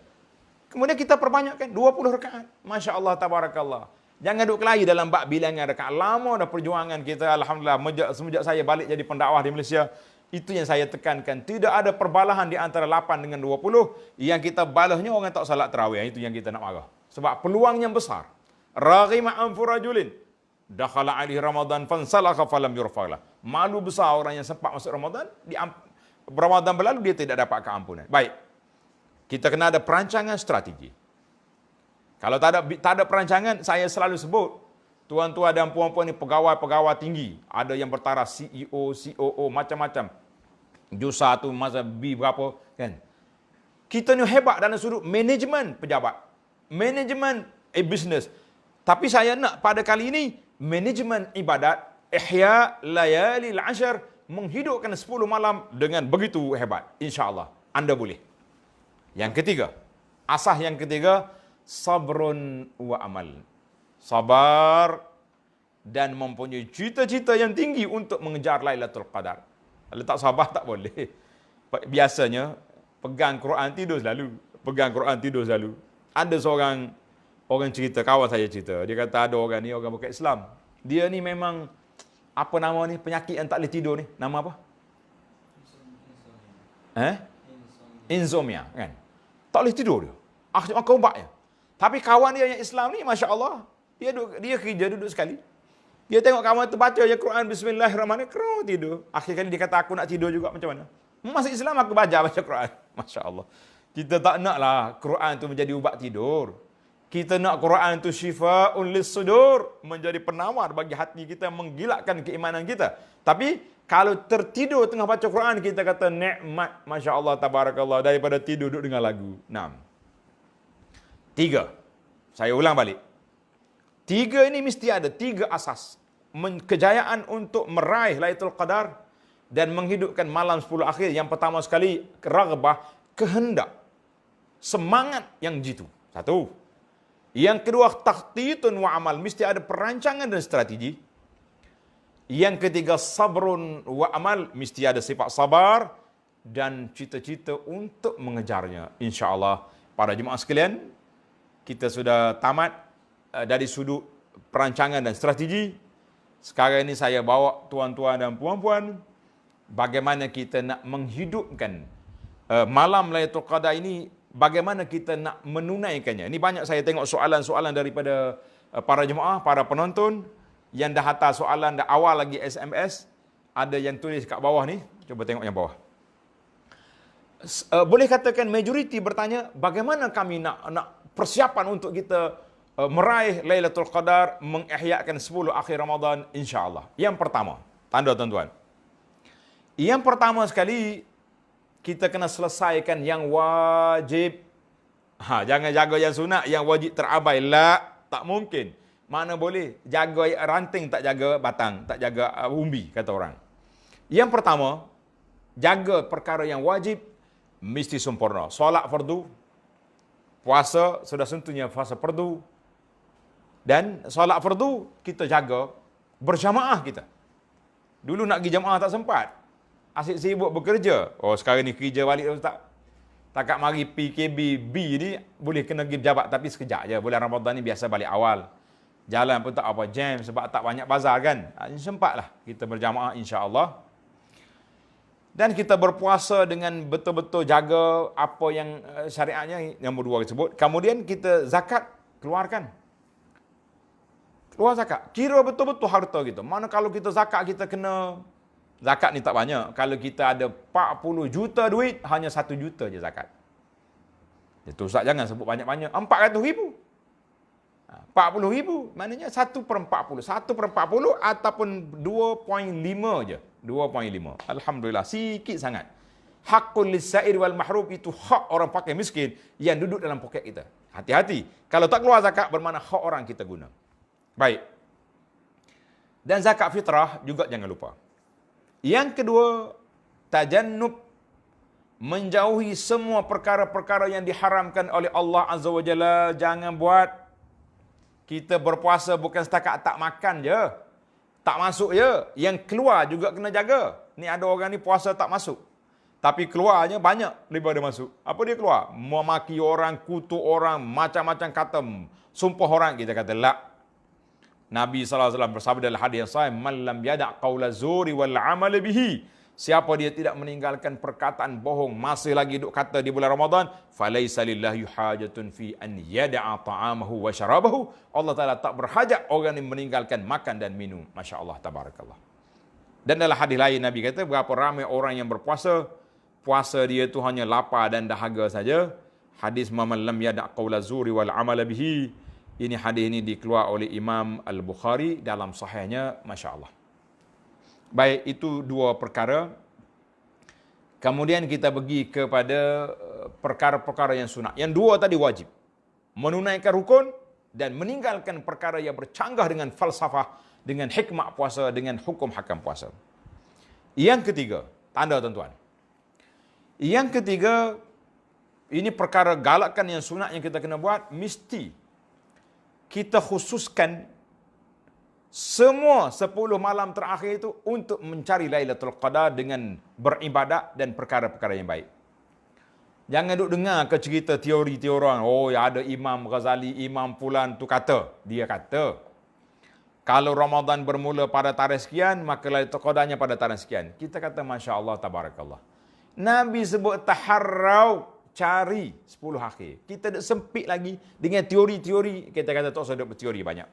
Kemudian kita perbanyakkan 20 rakaat. Masya Allah, tabarakallah. Jangan duduk kelahi dalam bab bilangan rakaat. Lama dah perjuangan kita, alhamdulillah, semenjak saya balik jadi pendakwah di Malaysia, itu yang saya tekankan. Tidak ada perbalahan di antara 8 dengan 20. Yang kita balahnya orang tak salat tarawih. Itu yang kita nak marah. Sebab peluangnya besar. Raghima anfu rajulin dakhala alaihi Ramadan fansalakha falam yurfa'lah. Malu besar orang yang sempat masuk Ramadan, Ramadan berlalu dia tidak dapat keampunan. Baik. Kita kena ada perancangan strategi. Kalau tak ada perancangan, saya selalu sebut, tuan-tuan dan puan-puan ni pegawai-pegawai tinggi. Ada yang bertaraf CEO, COO, macam-macam. Jus 1, masa B berapa, kan? Kita ni hebat dalam sudut manajemen pejabat. Manajemen business. Tapi saya nak pada kali ini, manajemen ibadat, ihya layalil ashar, menghidupkan 10 malam dengan begitu hebat. InsyaAllah, anda boleh. Yang ketiga, asas yang ketiga, sabrun wa amal. Sabar dan mempunyai cita-cita yang tinggi untuk mengejar Lailatul Qadar. Kalau tak sabar tak boleh. Biasanya pegang Quran tidur selalu. Ada seorang orang cerita, kawan saya cerita, dia kata ada orang ni, orang bukan Islam. Dia ni memang apa nama ni, penyakit yang tak boleh tidur ni, nama apa? Insomnia, kan? Tak boleh tidur dia. Akhirnya makan ubat je. Tapi kawan dia yang Islam ni, Masya Allah, dia kerja duduk sekali. Dia tengok kawan tu baca je Quran, Bismillahirrahmanirrahim, tidur. Akhir kali dia kata, aku nak tidur juga, macam mana? Masuk Islam aku baca Quran. Masya Allah. Kita tak naklah Quran tu menjadi ubat tidur. Kita nak Quran tu syifa'un lis-sudur, menjadi penawar bagi hati kita, menggilakkan keimanan kita. Tapi kalau tertidur tengah baca Quran, kita kata nikmat, Masya Allah, tabarakallah, daripada tidur duduk dengar lagu. 6. 3. Saya ulang balik. 3 ini mesti ada 3 asas. Kejayaan untuk meraih Lailatul Qadar dan menghidupkan malam 10 akhir. Yang pertama sekali, raghbah, kehendak. Semangat yang jitu. 1. Yang kedua, takhtitun wa amal. Mesti ada perancangan dan strategi. Yang ketiga, sabrun wa amal. Mesti ada sifat sabar dan cita-cita untuk mengejarnya. InsyaAllah, para jemaah sekalian, kita sudah tamat dari sudut perancangan dan strategi. Sekarang ini saya bawa tuan-tuan dan puan-puan, bagaimana kita nak menghidupkan malam Lailatul Qadar ini, bagaimana kita nak menunaikannya. Ini banyak saya tengok soalan-soalan daripada para jemaah, para penonton, yang dah hantar soalan dah awal lagi SMS. Ada yang tulis kat bawah ni, cuba tengok yang bawah. Boleh katakan majoriti bertanya, bagaimana kami nak persiapan untuk kita meraih Lailatul Qadar, mengihyakan 10 akhir Ramadan, insya-Allah. Yang pertama, tanda tuan-tuan. Yang pertama sekali, kita kena selesaikan yang wajib. Jangan jaga yang sunat, yang wajib terabai. Tak mungkin. Mana boleh jaga ranting, tak jaga batang, tak jaga umbi, kata orang. Yang pertama, jaga perkara yang wajib mesti sempurna. Solat fardu, puasa sudah tentunya puasa fardu, dan solat fardu kita jaga berjamaah kita. Dulu nak pergi jamaah tak sempat. Asyik sibuk bekerja. Sekarang ni kerja balik tak. Takat mari PKB ni boleh kena pergi jabat, tapi sekejap je. Bulan Ramadan ni biasa balik awal. Jalan pun tak apa jam sebab tak banyak bazar kan. Sempatlah kita berjamaah insya-Allah. Dan kita berpuasa dengan betul-betul jaga apa yang syariatnya, yang berdua disebut. Kemudian kita zakat keluarkan. Keluar zakat. Kira betul-betul harta kita. Mana kalau kita zakat, kita kena, zakat ni tak banyak. Kalau kita ada 40 juta duit, hanya 1 juta je zakat. Itu Ustaz jangan sebut banyak-banyak. 400,000. 40,000. Maknanya 1/40. 1/40 ataupun 2.5 je. 2.5. Alhamdulillah. Sikit sangat. Haqqul lis-sa'ir wal mahrum, itu hak orang pakai miskin yang duduk dalam poket kita. Hati-hati. Kalau tak keluar zakat, bermakna hak orang kita guna. Baik. Dan zakat fitrah juga jangan lupa. Yang kedua, tajannub, menjauhi semua perkara-perkara yang diharamkan oleh Allah Azza wa Jalla. Jangan buat. Kita berpuasa bukan setakat tak makan je, tak masuk je. Yang keluar juga kena jaga. Ni ada orang ni puasa tak masuk, tapi keluarnya banyak daripada masuk. Apa dia keluar? Memaki orang, kutuk orang, macam-macam kata, sumpah orang. Kita kata, la. Nabi SAW bersabda dalam hadis yang sahih, "Man lam yada' qaula zuri wal 'amal bihi." Siapa dia tidak meninggalkan perkataan bohong, masih lagi duk kata di bulan Ramadan, falaisa lillahi hajatun fi an yada'a ta'amahu wa syarabahu. Allah Taala tak berhajat orang yang meninggalkan makan dan minum. Masya-Allah, tabarakallah. Dan dalam hadis lain Nabi kata, berapa ramai orang yang berpuasa, puasa dia tu hanya lapar dan dahaga saja. Hadis man lam yada' qaula zuri wal 'amal bihi. Ini hadis ini dikeluar oleh Imam Al-Bukhari dalam sahihnya, masya-Allah. Baik, itu dua perkara. Kemudian kita pergi kepada perkara-perkara yang sunat. Yang dua tadi wajib. Menunaikan rukun dan meninggalkan perkara yang bercanggah dengan falsafah, dengan hikmah puasa, dengan hukum hakam puasa. Yang ketiga, tanda tuan-tuan. Yang ketiga, ini perkara galakan yang sunat yang kita kena buat, mesti kita khususkan semua 10 malam terakhir itu untuk mencari Lailatul Qadar dengan beribadat dan perkara-perkara yang baik. Jangan duk dengar ke cerita teori-teori orang. Oh, ya ada Imam Ghazali, Imam Fulan tu kata. Dia kata, kalau Ramadan bermula pada tarikh sekian, maka Lailatul Qadarnya pada tarikh sekian. Kita kata, Masya Allah, tabarakallah. Nabi sebut taharrau, cari 10 akhir. Kita duk sempit lagi dengan teori-teori. Kita kata tak usah duk berteori banyak.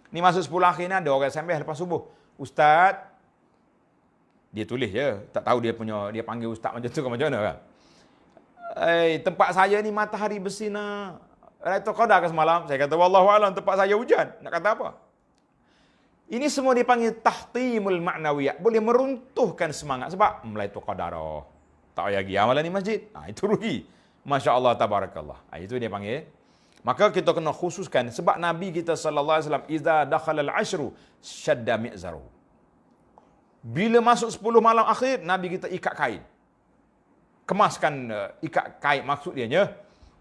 Ni masuk 10 akhir ni ada orang sampai lepas subuh. Ustaz, dia tulis je. Tak tahu dia panggil ustaz macam tu ke macam mana kan. Tempat saya ni matahari bersinar. Lailatul Qadar ke semalam? Saya kata, wallahualam, tempat saya hujan. Nak kata apa? Ini semua dipanggil tahtimul ma'nawiyat. Boleh meruntuhkan semangat. Sebab Lailatul Qadar. Tak payah pergi amalan di masjid. Itu rugi. Masya Allah, tabarakallah. Itu dia panggil. Maka kita kena khususkan. Sebab Nabi kita SAW, Iza dakhala al-ashru, syadda mi'zaru. Bila masuk 10 malam akhir, Nabi kita ikat kain. Kemaskan ikat kain. Maksud dia,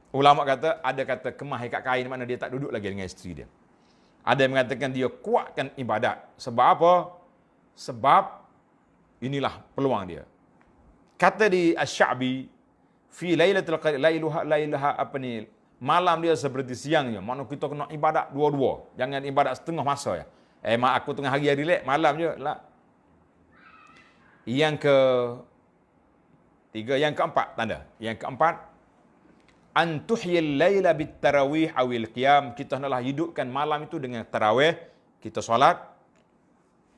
ulama kata, ada kata kemas ikat kain, mana dia tak duduk lagi dengan isteri dia. Ada yang mengatakan dia kuatkan ibadat. Sebab apa? Sebab inilah peluang dia. Kata di Asy-Sya'bi, fi lailatul qadar, lailaha apa ni? Malam dia seperti siangnya. Maknanya kita kena ibadat dua-dua. Jangan ibadat setengah masa ya. Mak aku tengah hari relax, malam je lah. Yang keempat tanda. Yang keempat, an tuhyil laila bit tarawih awil qiyam. Kita hendaklah hidupkan malam itu dengan tarawih. Kita solat.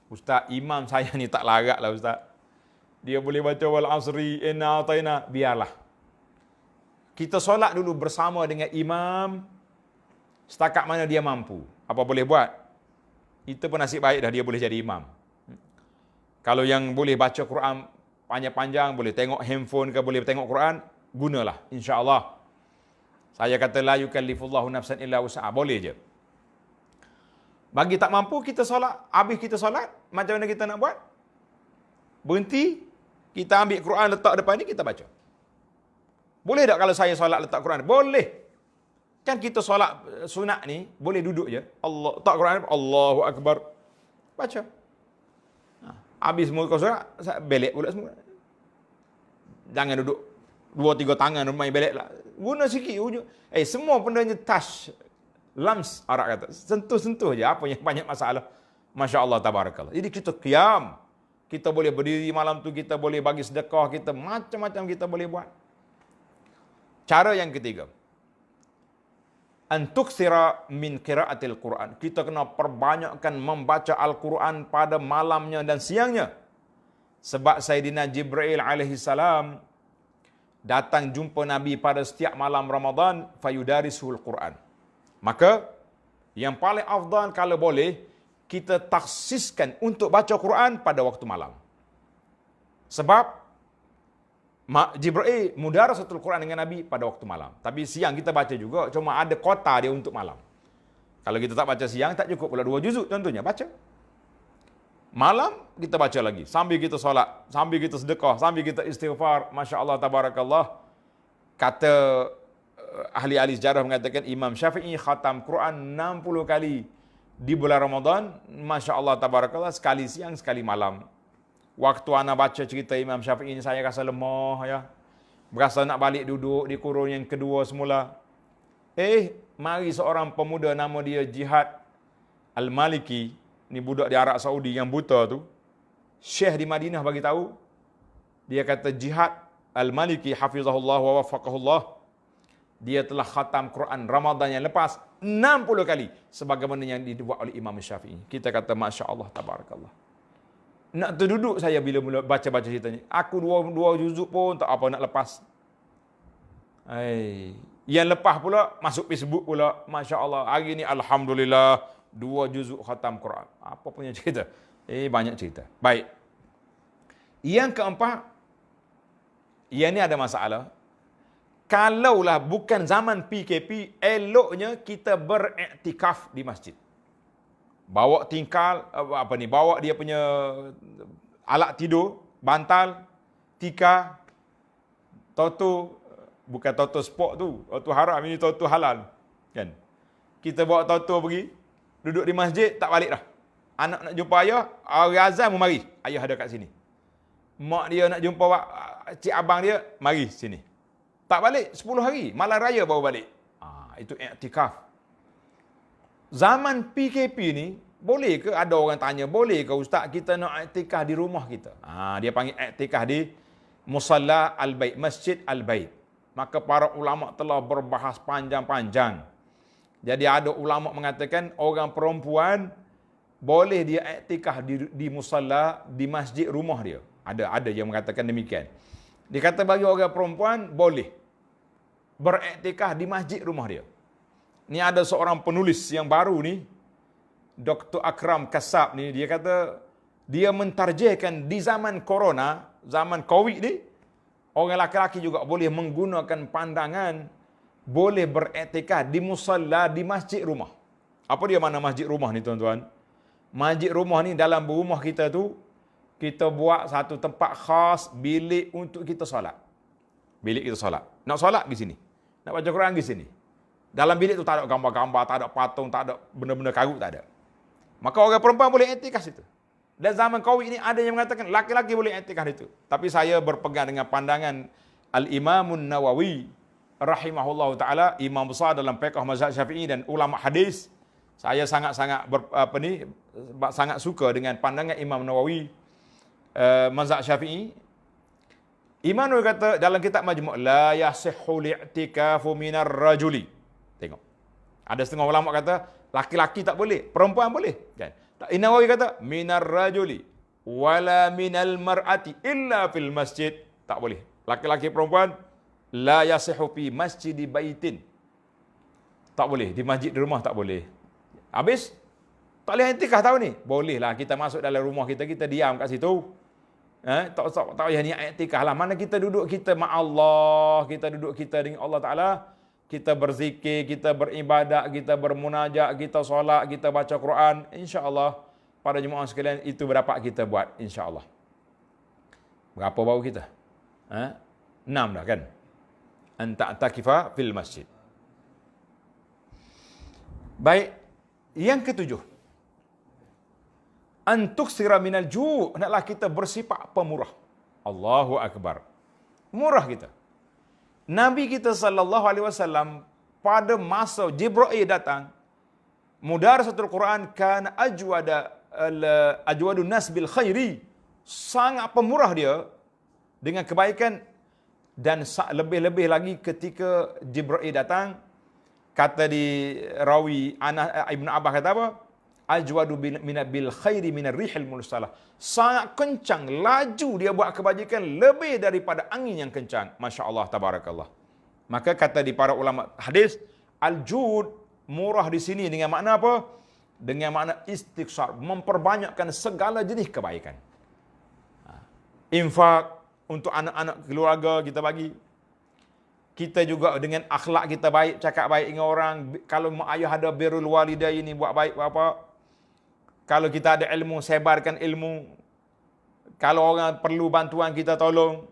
Ustaz, imam saya ni tak larat lah ustaz. Dia boleh baca wal asri inna ataina, biarlah. Kita solat dulu bersama dengan imam setakat mana dia mampu. Apa boleh buat? Itu pun nasib baik dah dia boleh jadi imam. Kalau yang boleh baca Quran panjang-panjang, boleh tengok handphone ke, boleh tengok Quran, gunalah, insya-Allah. Saya kata la yukallifullahu nafsan illa wus'aha, boleh je. Bagi tak mampu, kita solat, habis kita solat, macam mana kita nak buat? Berhenti, kita ambil Quran letak depan ni, kita baca. Boleh tak kalau saya solat letak Quran? Boleh. Kan kita solat sunat ni, boleh duduk je. Allah, letak Quran, Allahu Akbar. Baca. Habis semua kau solat, belek pula semua. Jangan duduk 2-3 tangan main belek lah. Guna sikit ujung. Semua bendanya touch, lams, Arab kata. Sentuh-sentuh je, apa yang banyak masalah. Masya Allah, tabarakallah. Jadi kita qiyam. Kita boleh berdiri malam tu, kita boleh bagi sedekah, kita macam-macam kita boleh buat. Cara yang ketiga, antuksira min qiraatil Quran. Kita kena perbanyakkan membaca Al-Quran pada malamnya dan siangnya. Sebab Sayyidina Jibril alaihi salam datang jumpa Nabi pada setiap malam Ramadan, fayudarisuhul Quran. Maka yang paling afdal kalau boleh kita taksiskan untuk baca Quran pada waktu malam. Sebab Jibril mudarasatul Quran dengan Nabi pada waktu malam. Tapi siang kita baca juga, cuma ada kota dia untuk malam. Kalau kita tak baca siang, tak cukup pula 2 juzuk contohnya, baca. Malam kita baca lagi. Sambil kita solat, sambil kita sedekah, sambil kita istighfar. Masya Allah, tabarakallah. Kata ahli-ahli sejarah mengatakan Imam Syafi'i khatam Quran 60 kali di bulan Ramadan. Masya Allah, tabarakallah. Sekali siang, sekali malam. Waktu ana baca cerita Imam Syafi'i ini, saya rasa lemah ya. Berasa nak balik duduk di kurung yang kedua semula. Mari seorang pemuda nama dia Jihad Al-Maliki, ni budak di Arab Saudi yang buta tu. Syekh di Madinah bagi tahu, dia kata Jihad Al-Maliki hafizahullah wa wafaqahullah, dia telah khatam Quran Ramadan yang lepas 60 kali sebagaimana yang dibuat oleh Imam Syafi'i. Kita kata Masya Allah, tabarakallah. Nak terduduk saya bila mula baca-baca ceritanya. Aku dua juzuk pun tak apa nak lepas. Yang lepas pula masuk Facebook pula. Masya Allah, hari ni Alhamdulillah 2 juzuk khatam Quran. Apa punya cerita? Banyak cerita. Baik. Yang keempat, yang ni ada masalah. Kalaulah bukan zaman PKP, eloknya kita beriktikaf di masjid. Bawa tingkal, bawa dia punya alat tidur, bantal, tikar, toto, bukan toto sport tu, toto haram, ini toto halal. Kan? Kita bawa toto pergi, duduk di masjid, tak balik dah. Anak nak jumpa ayah, hari azan mari. Ayah ada kat sini. Mak dia nak jumpa cik abang dia, mari sini. Tak balik 10 hari, malam raya baru balik. Itu iktikaf. Zaman PKP ni, boleh ke ada orang tanya, boleh ke ustaz kita nak iktikaf di rumah kita? Dia panggil iktikaf di Musalla Al-Bait, Masjid Al-Bait. Maka para ulama telah berbahas panjang-panjang. Jadi ada ulama mengatakan orang perempuan boleh dia iktikaf di musalla di masjid rumah dia. Ada yang mengatakan demikian. Dia kata bagi orang perempuan boleh beriktikaf di masjid rumah dia. Ni ada seorang penulis yang baru ni, Dr. Akram Kassab ni, dia kata dia mentarjihkan di zaman corona, zaman Covid ni, orang laki-laki juga boleh menggunakan pandangan boleh beriktikaf di musalla di masjid rumah. Apa dia makna masjid rumah ni tuan-tuan? Masjid rumah ni dalam rumah kita tu, kita buat satu tempat khas, bilik untuk kita solat. Bilik kita solat. Nak solat di sini. Nak baca Quran di sini. Dalam bilik tu tak ada gambar-gambar, tak ada patung, tak ada benda-benda karut, tak ada. Maka orang perempuan boleh iktikaf situ. Dan zaman Covid ini ada yang mengatakan laki-laki boleh iktikaf itu. Tapi saya berpegang dengan pandangan Al-Imamun Nawawi rahimahullah taala, imam besar dalam fiqh mazhab Syafi'i dan ulama hadis. Saya sangat-sangat sangat suka dengan pandangan Imam Nawawi mazhab Syafi'i. Imam Nawawi kata dalam kitab Majmu' la yasihhu li'tikafu minar rajuli. Tengok. Ada setengah ulama kata laki-laki tak boleh, perempuan boleh, kan? Nawawi kata minar rajuli wala minal mar'ati illa fil masjid. Tak boleh. Laki-laki perempuan la yasihhu fi masjidi baitin. Tak boleh, di masjid di rumah tak boleh. Habis tak boleh iktikaf tahun ni. Bolehlah kita masuk dalam rumah kita, kita diam kat situ. Tak payah niat iktikaf lah. Mana kita duduk kita ma Allah, kita duduk kita dengan Allah Taala, kita berzikir, kita beribadat, kita bermunajat, kita solat, kita baca Quran, insya-Allah para jemaah sekalian itu berapa kita buat insya-Allah. Berapa baru kita? 6 dah kan? Anta takifa fil masjid. Baik. Yang ketujuh, antuksira minal ju', hendaklah kita bersifat pemurah. Allahu akbar. Murah kita. Nabi kita sallallahu alaihi wasallam pada masa Jibril datang, mudarasatul Quran kan ajwadun nas bil khairi, sangat pemurah dia dengan kebaikan. Dan lebih-lebih lagi ketika Jibril datang, kata di rawi Ibn Abbas kata apa? Ajwadu bil khairi minar rihil mursalah. Sangat kencang, laju dia buat kebajikan lebih daripada angin yang kencang. Masya Allah, tabarakallah. Maka kata di para ulama hadis, al-jud, murah di sini dengan makna apa? Dengan makna istiqsar, memperbanyakkan segala jenis kebaikan. Infak untuk anak-anak keluarga kita bagi. Kita juga dengan akhlak kita baik, cakap baik dengan orang. Kalau mak ayah ada birrul walidain ni, buat baik apa. Kalau kita ada ilmu, sebarkan ilmu. Kalau orang perlu bantuan, kita tolong.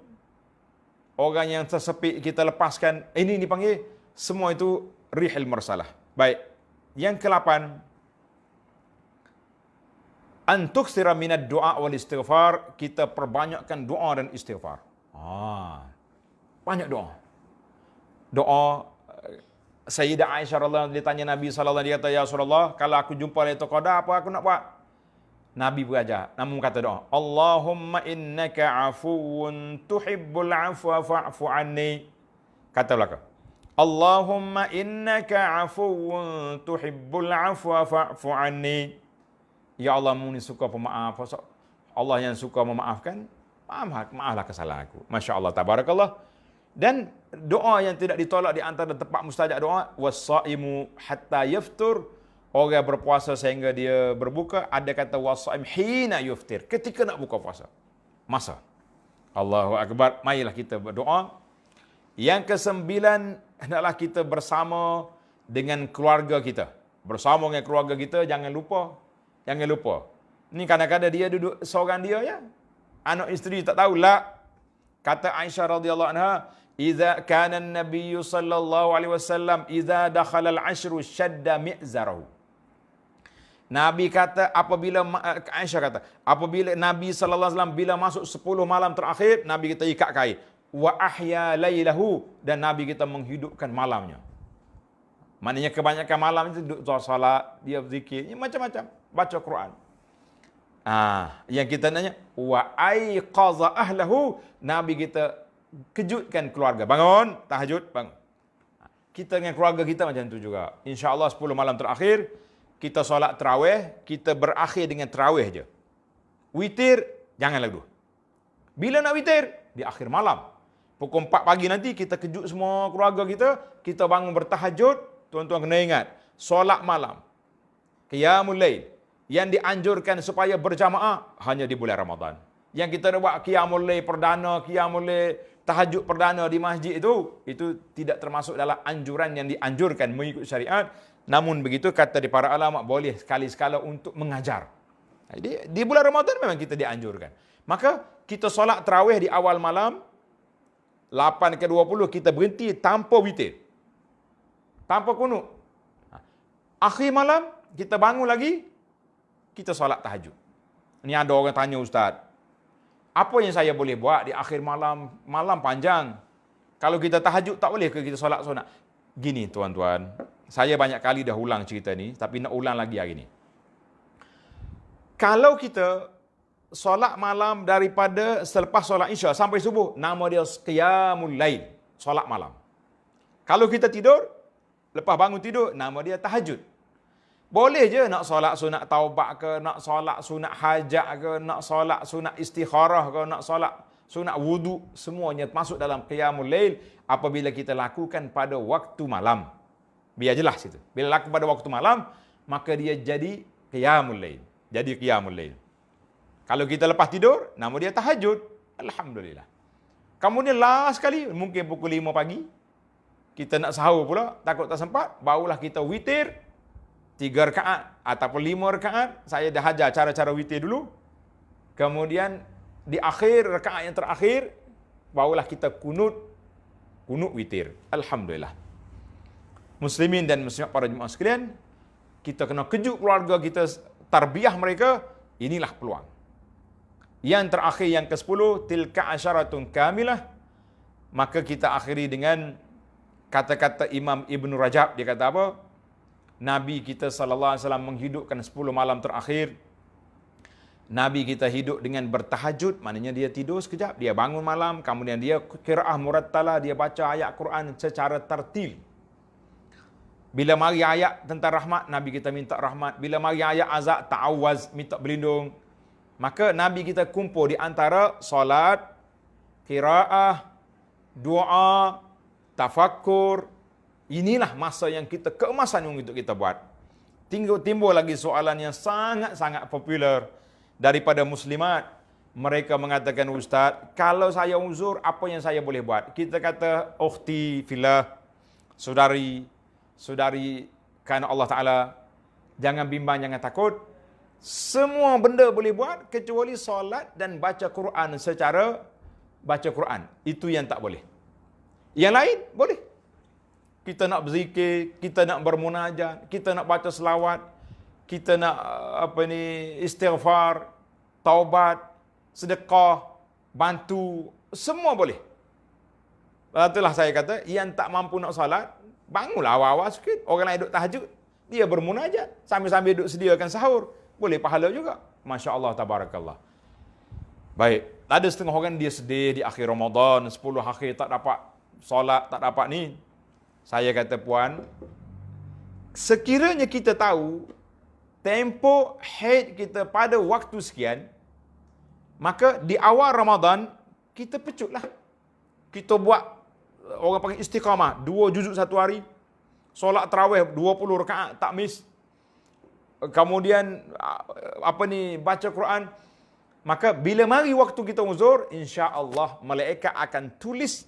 Orang yang tersepit, kita lepaskan. Ini dipanggil, semua itu rihil mursalah. Baik. Yang ke-8, antuksira minad doa wal istighfar, kita perbanyakkan doa dan istighfar. Banyak doa. Doa Sayyidah Aisyah radhiyallahu anha ditanya Nabi sallallahu alaihi wasallam, dia kata, ya Rasulullah, kalau aku jumpa Lailatul Qadar, apa aku nak buat? Nabi berajar, namun kata doa, Allahumma innaka afuwun tuhibbul afwa fa'fu anni. Kata belakang, Allahumma innaka afuwun tuhibbul afwa fa'fu anni. Ya Allah, mu ni suka pemaaf. Allah yang suka memaafkan, maaflah kesalahan aku. Masya Allah, tabarakallah. Dan doa yang tidak ditolak di antara tempat mustajab doa, was-saimu hatta yaftur, orang berpuasa sehingga dia berbuka. Ada kata was-saim hina yuftir, ketika nak buka puasa. Masa. Allahu akbar. Marilah kita berdoa. Yang ke-9 adalah kita bersama dengan keluarga kita. Bersama dengan keluarga kita, jangan lupa. Jangan lupa. Ni kadang-kadang dia duduk seorang dia ya. Anak isteri tak tahu lah. Kata Aisyah radhiyallahu anha, "Idza kana an-nabiy sallallahu alaihi wasallam idza dakhala al-ashru shadda mi'zarahu." Nabi kata apabila Aisyah kata, apabila Nabi sallallahu alaihi wasallam bila masuk 10 malam terakhir, Nabi kita ikat kain. Wa ahya lailahu, dan Nabi kita menghidupkan malamnya. Maknanya kebanyakan malam itu duduk solat, dia berzikir, macam-macam, baca Quran. Yang kita nanya, wa aiqaza ahlahu, Nabi kita kejutkan keluarga. Bangun, tahajud, bangun. Kita dengan keluarga kita macam tu juga. InsyaAllah 10 malam terakhir, kita solat tarawih, kita berakhir dengan tarawih je. Witir, jangan lagu. Bila nak witir? Di akhir malam. Pukul 4 pagi nanti, kita kejut semua keluarga kita bangun bertahajud. Tuan-tuan kena ingat, solat malam, qiyamul lail, yang dianjurkan supaya berjamaah hanya di bulan Ramadan. Yang kita nak buat qiyamul lail perdana, qiyamul lail tahajud perdana di masjid itu tidak termasuk dalam anjuran yang dianjurkan mengikut syariat. Namun begitu kata di para ulama, boleh sekali-sekala untuk mengajar. Di bulan Ramadan memang kita dianjurkan. Maka kita solat tarawih di awal malam 8 ke 20 kita berhenti tanpa witir, tanpa kunut. Akhir malam kita bangun lagi, kita solat tahajud. Ini ada orang tanya, Ustaz, apa yang saya boleh buat di akhir malam? Malam panjang. Kalau kita tahajud tak boleh ke kita solat sunat? Gini tuan-tuan, saya banyak kali dah ulang cerita ni, tapi nak ulang lagi hari ni. Kalau kita solat malam daripada selepas solat Isya sampai subuh, nama dia qiyamul lail, solat malam. Kalau kita tidur, lepas bangun tidur, nama dia tahajud. Boleh je nak solat sunat taubat ke, nak solat sunat hajat ke, nak solat sunat istikharah ke, nak solat sunat wudu, semuanya masuk dalam qiyamul lail apabila kita lakukan pada waktu malam. Biar jelas itu. Bila lakukan pada waktu malam, maka dia jadi qiyamul lail. Jadi qiyamul lail. Kalau kita lepas tidur, nama dia tahajud. Alhamdulillah. Kemudian last sekali, mungkin pukul 5 pagi, kita nak sahur pula, takut tak sempat, barulah kita witir 3 rakaat ataupun 5 rakaat. Saya dah ajar cara-cara witir dulu. Kemudian di akhir rakaat yang terakhir, barulah kita kunut witir. Alhamdulillah. Muslimin dan muslimat para jemaah sekalian, kita kena kejut keluarga kita, tarbiyah mereka. Inilah peluang. Yang terakhir, yang ke-10, tilka asyaratun kamilah. Maka kita akhiri dengan kata-kata Imam Ibn Rajab. Dia kata apa? Nabi kita sallallahu alaihi wasallam menghidupkan 10 malam terakhir. Nabi kita hidup dengan bertahajud, maknanya dia tidur sekejap, dia bangun malam, kemudian dia qiraah murattalah, dia baca ayat Quran secara tartil. Bila mari ayat tentang rahmat, Nabi kita minta rahmat. Bila mari ayat azab, ta'awaz, minta berlindung. Maka Nabi kita kumpul di antara solat, qiraah, doa, tafakkur. Inilah masa yang kita, keemasan untuk kita buat. Timbul lagi soalan yang sangat-sangat popular daripada muslimat. Mereka mengatakan, Ustaz, kalau saya uzur, apa yang saya boleh buat? Kita kata, ukhti fillah, saudari, karena Allah Ta'ala, jangan bimbang, jangan takut. Semua benda boleh buat kecuali solat dan baca Quran secara baca Quran. Itu yang tak boleh. Yang lain boleh. Kita nak berzikir, kita nak bermunajat, kita nak baca selawat, kita nak istighfar, taubat, sedekah, bantu, semua boleh. Itulah saya kata, yang tak mampu nak salat, bangunlah awal-awal sikit. Orang lain duduk tahajud, dia bermunajat, sambil-sambil duduk sediakan sahur. Boleh pahala juga. Masya Allah, tabarakallah. Baik, ada setengah orang dia sedih di akhir Ramadan, 10 akhir tak dapat solat, tak dapat ni. Saya kata, puan, sekiranya kita tahu tempoh haid kita pada waktu sekian, maka di awal Ramadan, kita pecutlah. Kita buat, orang panggil istiqamah, 2 juzuk satu hari, solat tarawih 20 rakaat, tak miss. Kemudian, baca Quran. Maka bila mari waktu kita uzur, insya-Allah malaikat akan tulis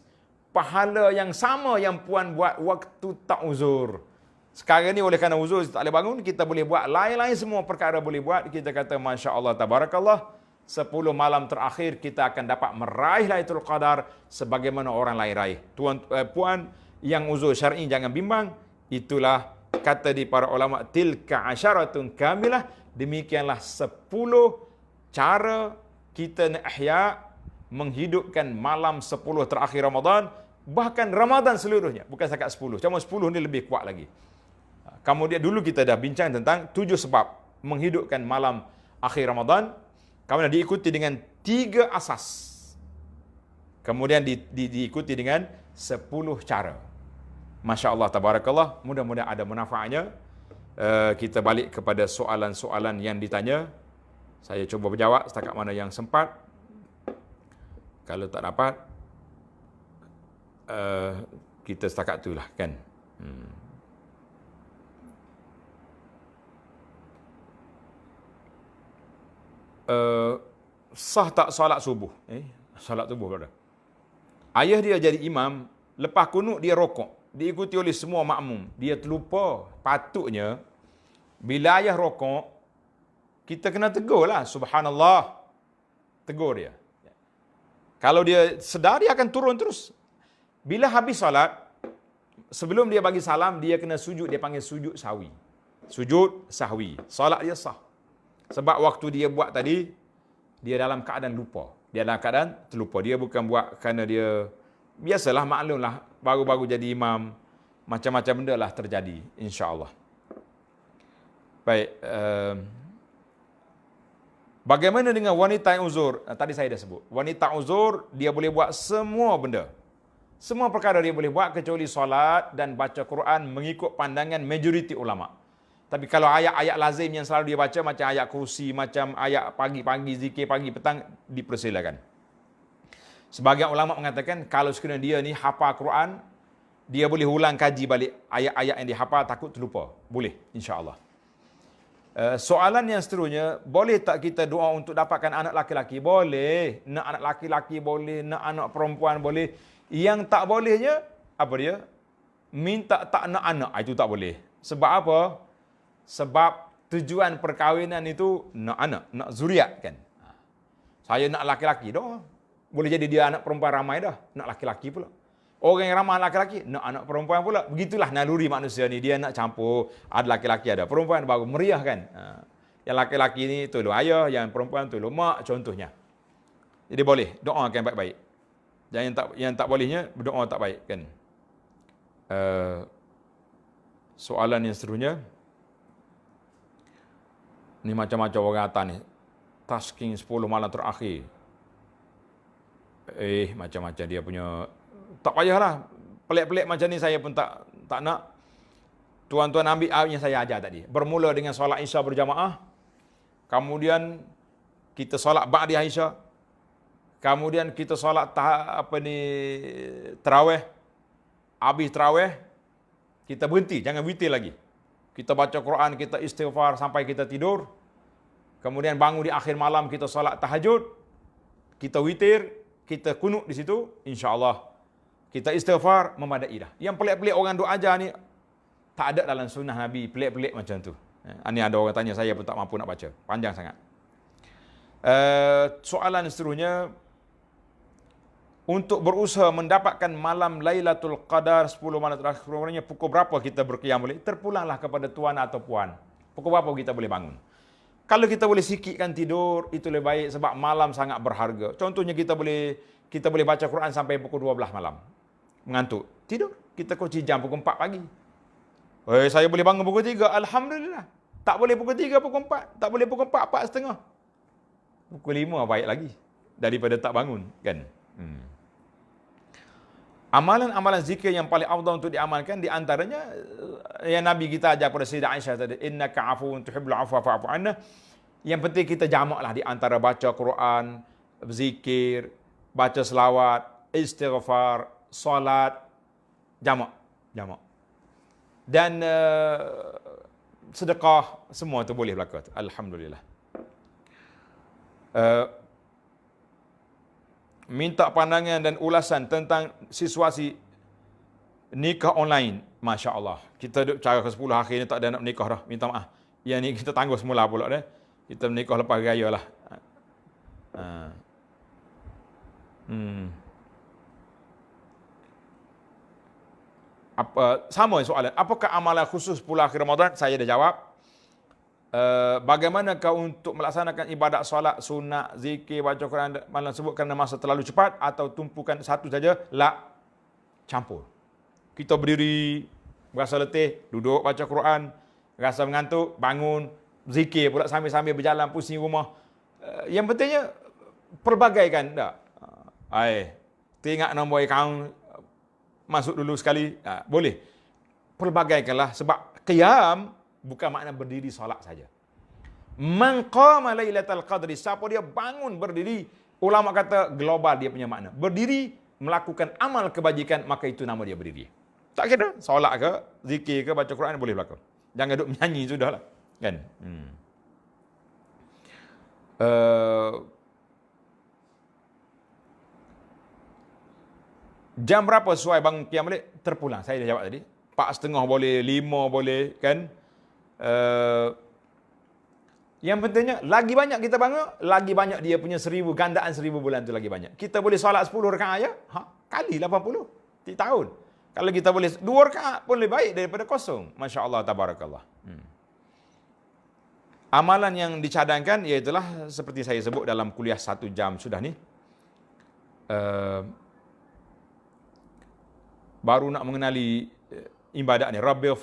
pahala yang sama yang puan buat waktu tak uzur. Sekarang ni oleh kerana uzur tak boleh bangun, kita boleh buat lain-lain semua perkara boleh buat. Kita kata masya-Allah tabarakallah, 10 malam terakhir kita akan dapat meraih Lailatul Qadar sebagaimana orang lain raih. Puan yang uzur syar'i jangan bimbang, itulah kata di para ulama, tilka asyaratun kamilah, demikianlah 10 cara kita nak ihya, menghidupkan malam 10 terakhir Ramadan, bahkan Ramadan seluruhnya, bukan setakat 10. Cuma 10 ni lebih kuat lagi. Kemudian dulu kita dah bincang tentang 7 sebab menghidupkan malam akhir Ramadan. Kemudian diikuti dengan 3 asas. Kemudian diikuti dengan 10 cara. Masya Allah, tabarakallah. Mudah-mudahan ada manfaatnya. Kita balik kepada soalan-soalan yang ditanya. Saya cuba menjawab setakat mana yang sempat. Kalau tak dapat, kita setakat itulah kan. Sah tak solat subuh? Solat subuh berada. Ayah dia jadi imam, lepas kunut dia rokok, diikuti oleh semua makmum. Dia terlupa, patutnya bila ayah rokok, kita kena tegur lah, subhanallah. Tegur dia. Kalau dia sedar, dia akan turun terus. Bila habis salat, sebelum dia bagi salam, dia kena sujud, dia panggil sujud sahwi. Sujud sahwi. Salat dia sah. Sebab waktu dia buat tadi, dia dalam keadaan lupa. Dia dalam keadaan terlupa. Dia bukan buat kerana dia, biasalah, maklumlah, baru-baru jadi imam, macam-macam benda lah terjadi, insya-Allah. Baik, bagaimana dengan wanita yang uzur? Tadi saya dah sebut. Wanita uzur, dia boleh buat semua benda. Semua perkara dia boleh buat kecuali solat dan baca Quran mengikut pandangan majoriti ulama. Tapi kalau ayat-ayat lazim yang selalu dia baca, macam ayat kursi, macam ayat pagi-pagi, zikir pagi petang, dipersilakan. Sebagian ulama mengatakan, kalau sekiranya dia ni hafal Quran, dia boleh ulang kaji balik ayat-ayat yang dihafal, takut terlupa. Boleh, insya-Allah. Soalan yang seterusnya, boleh tak kita doa untuk dapatkan anak laki-laki? Boleh. Nak anak laki-laki boleh, nak anak perempuan boleh. Yang tak bolehnya, apa dia? Minta tak nak anak, itu tak boleh. Sebab apa? Sebab tujuan perkahwinan itu nak anak, nak zuriat kan. Saya nak laki-laki dah. Boleh jadi dia anak perempuan ramai dah, nak laki-laki pula. Orang yang ramai laki-laki, nak anak perempuan pula. Begitulah naluri manusia ni, dia nak campur, ada laki-laki, ada perempuan, baru meriah kan. Yang laki-laki ni tolong ayah, yang perempuan tolong mak, contohnya. Jadi boleh, doakan baik-baik. Dan yang tak bolehnya, berdoa tak baik kan. Soalan yang seterusnya, ni macam-macam orang atas ni. Tasking 10 malam terakhir. Macam-macam dia punya. Tak payahlah. Pelik-pelik macam ni saya pun tak nak. Tuan-tuan ambil yang saya ajar tadi. Bermula dengan solat Isya berjamaah. Kemudian kita solat ba'di Isya. Kemudian kita solat tarawih. Habis tarawih, kita berhenti, jangan witir lagi. Kita baca Quran, kita istighfar sampai kita tidur. Kemudian bangun di akhir malam, kita solat tahajud. Kita witir, kita kunut di situ, insya-Allah. Kita istighfar, memadai dah. Yang pelik-pelik orang doa ajar ni, tak ada dalam sunnah Nabi, pelik-pelik macam tu. Ini ada orang tanya, saya pun tak mampu nak baca. Panjang sangat. Soalan seterusnya, untuk berusaha mendapatkan malam Lailatul Qadar 10 malam terakhir, pukul berapa kita berqiyam boleh? Terpulanglah kepada tuan atau puan. Pukul berapa kita boleh bangun? Kalau kita boleh sikitkan tidur, itu lebih baik sebab malam sangat berharga. Contohnya kita boleh baca Quran sampai pukul 12 malam. Mengantuk, tidur. Kita kunci jam pukul 4 pagi. Saya boleh bangun pukul 3, alhamdulillah. Tak boleh pukul 3, pukul 4. Tak boleh pukul 4, 4:30. Pukul 5 baik lagi daripada tak bangun, kan? Amalan-amalan zikir yang paling afdal untuk diamalkan, di antaranya yang Nabi kita ajar pada Sayyidah Aisyah tadi, innaka afuwun tuhibbul afwa fa'fu anna. Yang penting kita jamaklah di antara baca Quran, zikir, baca selawat, istighfar, solat, jamak. Dan sedekah, semua itu boleh berlaku. Alhamdulillah. Minta pandangan dan ulasan tentang situasi nikah online. Masya Allah. Kita duduk cara ke-10 hari ni tak ada nak menikah dah. Minta maaf. Yang ni kita tangguh semula pula dah. Kita menikah lepas raya lah. Sama soalan. Apakah amalan khusus 10 akhir Ramadan? Saya dah jawab. Bagaimanakah untuk melaksanakan ibadat solat, sunat, zikir, baca Quran malam sebut kerana masa terlalu cepat atau tumpukan satu saja? La, campur. Kita berdiri, berasa letih, duduk baca Quran, rasa mengantuk, bangun, zikir pula sambil-sambil berjalan pusing rumah. Yang pentingnya pelbagaikan tak. Teringat nombor akaun, masuk dulu sekali, boleh. Pelbagaikanlah sebab qiyam bukan makna berdiri solat saja. Man qama lailatul qadri, siapa dia bangun berdiri, ulama kata global dia punya makna. Berdiri melakukan amal kebajikan, maka itu nama dia berdiri. Tak kira solat ke, zikir ke, baca Quran boleh berlaku. Jangan duduk menyanyi sudahlah, kan? Jam berapa sesuai bangun qiyam balik? Terpulang. Saya dah jawab tadi. 4:30 boleh, 5 boleh, kan? Yang pentingnya, lagi banyak kita bangun, lagi banyak dia punya 1000, gandaan 1000 bulan tu lagi banyak. Kita boleh solat 10 rakaat aja, kali 80 tiap tahun. Kalau kita boleh 2 rakaat pun lebih baik daripada kosong. Masya Allah, tabarakallah. Amalan yang dicadangkan, iaitulah seperti saya sebut dalam kuliah 1 jam sudah ni. Baru nak mengenali ibadat ni. Rabbil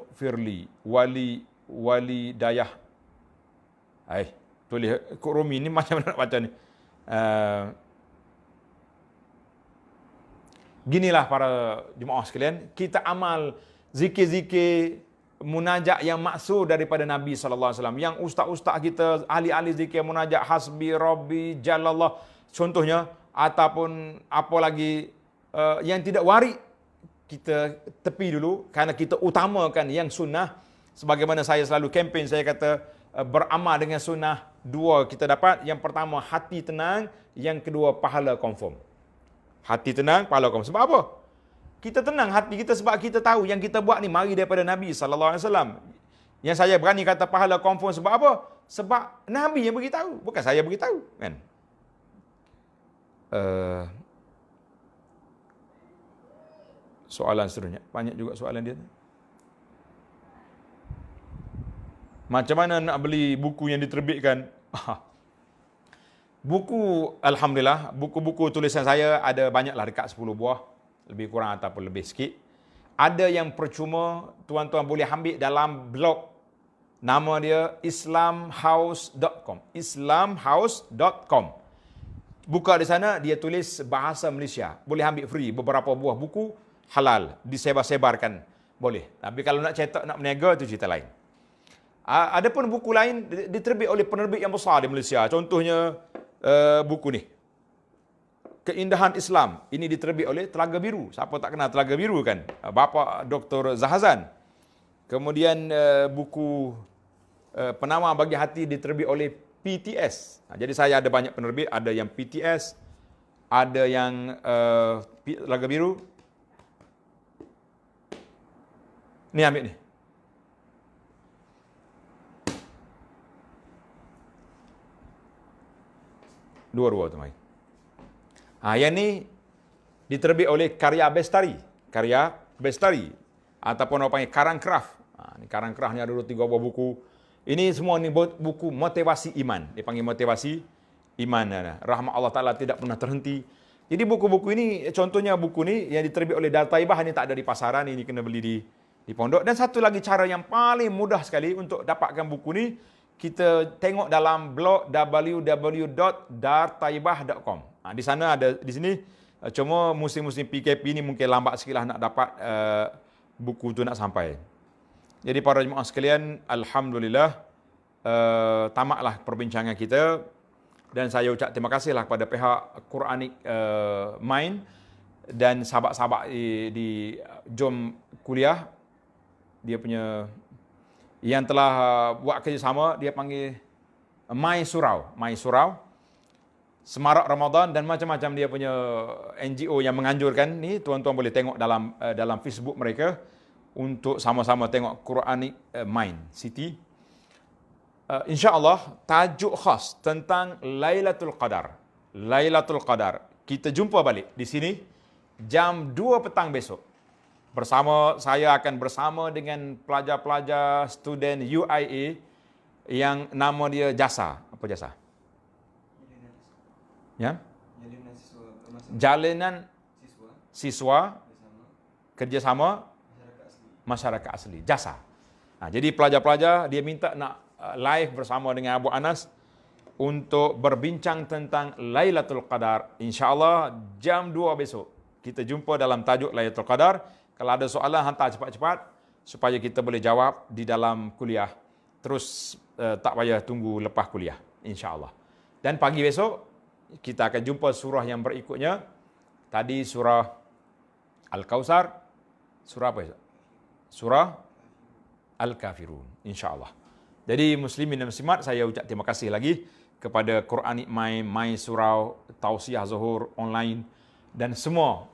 firli wali dayah. Tulis Rumi ni macam mana nak baca ni? Ginilah para jemaah sekalian, kita amal zikir-zikir munajat yang maksud daripada Nabi sallallahu alaihi wasallam. Yang ustaz-ustaz kita ahli-ahli zikir munajat hasbi rabbi jalallah contohnya, ataupun apa lagi yang tidak warid, kita tepi dulu kerana kita utamakan yang sunnah. Sebagaimana saya selalu kempen, saya kata beramal dengan sunnah, 2 kita dapat. Yang pertama hati tenang, yang kedua pahala confirm. Hati tenang, pahala confirm. Sebab apa? Kita tenang hati kita sebab kita tahu yang kita buat ni mari daripada Nabi sallallahu alaihi wasallam. Yang saya berani kata pahala confirm sebab apa? Sebab Nabi yang beritahu, bukan saya beritahu, kan? Soalan seterusnya, banyak juga soalan dia. Macam mana nak beli buku yang diterbitkan? Buku, alhamdulillah, buku-buku tulisan saya ada banyaklah, dekat 10 buah, lebih kurang ataupun lebih sikit. Ada yang percuma, tuan-tuan boleh ambil dalam blog. Nama dia islamhouse.com. islamhouse.com. Buka di sana, dia tulis bahasa Malaysia. Boleh ambil free beberapa buah buku halal, disebar-sebarkan boleh. Tapi kalau nak cetak, nak berniaga, itu cerita lain. Ada pun buku lain diterbit oleh penerbit yang besar di Malaysia. Contohnya buku ni, Keindahan Islam. Ini diterbit oleh Telaga Biru. Siapa tak kenal Telaga Biru, kan? Bapa Dr. Zahazan. Kemudian buku Penawar Bagi Hati diterbit oleh PTS. Jadi saya ada banyak penerbit. Ada yang PTS, ada yang Telaga Biru. Ni ambil ni. Dua-dua tu mai. Yang ni diterbit oleh Karya Bestari. Karya Bestari. Ataupun orang panggil Karang Kraft. Ni Karang Kraft ni ada 3 buah buku. Ini semua ni buku motivasi iman. Dia panggil motivasi iman. Rahmat Allah Ta'ala tidak pernah terhenti. Jadi buku-buku ini, contohnya buku ni yang diterbit oleh Darul Taibah, ni tak ada di pasaran, ini kena beli di pondok. Dan satu lagi cara yang paling mudah sekali untuk dapatkan buku ni, kita tengok dalam blog www.dartaibah.com. Di sana ada, di sini cuma musim-musim PKP ni mungkin lambat sikitlah nak dapat buku tu nak sampai. Jadi para jemaah sekalian, alhamdulillah tamatlah perbincangan kita, dan saya ucap terima kasihlah kepada pihak Quranic Mind dan sahabat-sahabat di Jom Kuliah, dia punya yang telah buat kerjasama, dia panggil My Surau, Semarak Ramadan, dan macam-macam dia punya NGO yang menganjurkan ni. Tuan-tuan boleh tengok dalam Facebook mereka untuk sama-sama tengok Quranic Mind City. InsyaAllah tajuk khas tentang Lailatul Qadar. Lailatul Qadar. Kita jumpa balik di sini jam 2 petang besok. Saya akan bersama dengan pelajar-pelajar student UIA yang nama dia Jasa. Apa Jasa? Ya? Jalinan Siswa Kerjasama Masyarakat Asli. Jasa. Jadi pelajar-pelajar dia minta nak live bersama dengan Abu Anas untuk berbincang tentang Lailatul Qadar. InsyaAllah jam 2 besok. Kita jumpa dalam tajuk Lailatul Qadar. Kalau ada soalan, hantar cepat-cepat supaya kita boleh jawab di dalam kuliah. Terus tak payah tunggu lepas kuliah. InsyaAllah. Dan pagi besok, kita akan jumpa surah yang berikutnya. Tadi surah Al-Kawthar. Surah apa? Surah Al-Kafirun. InsyaAllah. Jadi muslimin dan muslimat, saya ucap terima kasih lagi kepada Quranic Mind, My Surau, Tausiah Zuhur online, dan semua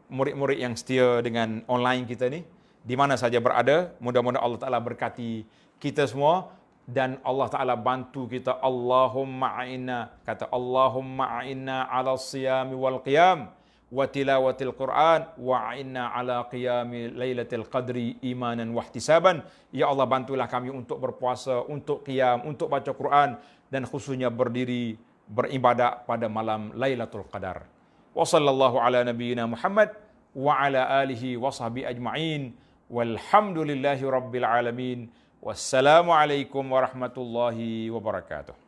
murid-murid yang setia dengan online kita ni, di mana saja berada. Mudah-mudahan Allah Ta'ala berkati kita semua, dan Allah Ta'ala bantu kita. Allahumma a'inna, kata Allahumma a'inna ala siyami wal qiyam wa tilawatil Quran wa a'inna ala qiyami lailatul qadri imanan wa ihtisaban. Ya Allah, bantulah kami untuk berpuasa, untuk qiyam, untuk baca Quran, dan khususnya berdiri beribadat pada malam Lailatul Qadar. Wa sallallahu ala nabiyyina Muhammad wa ala alihi wa sahbihi ajma'in. Walhamdulillahi rabbil alamin. Wassalamu alaikum warahmatullahi wabarakatuh.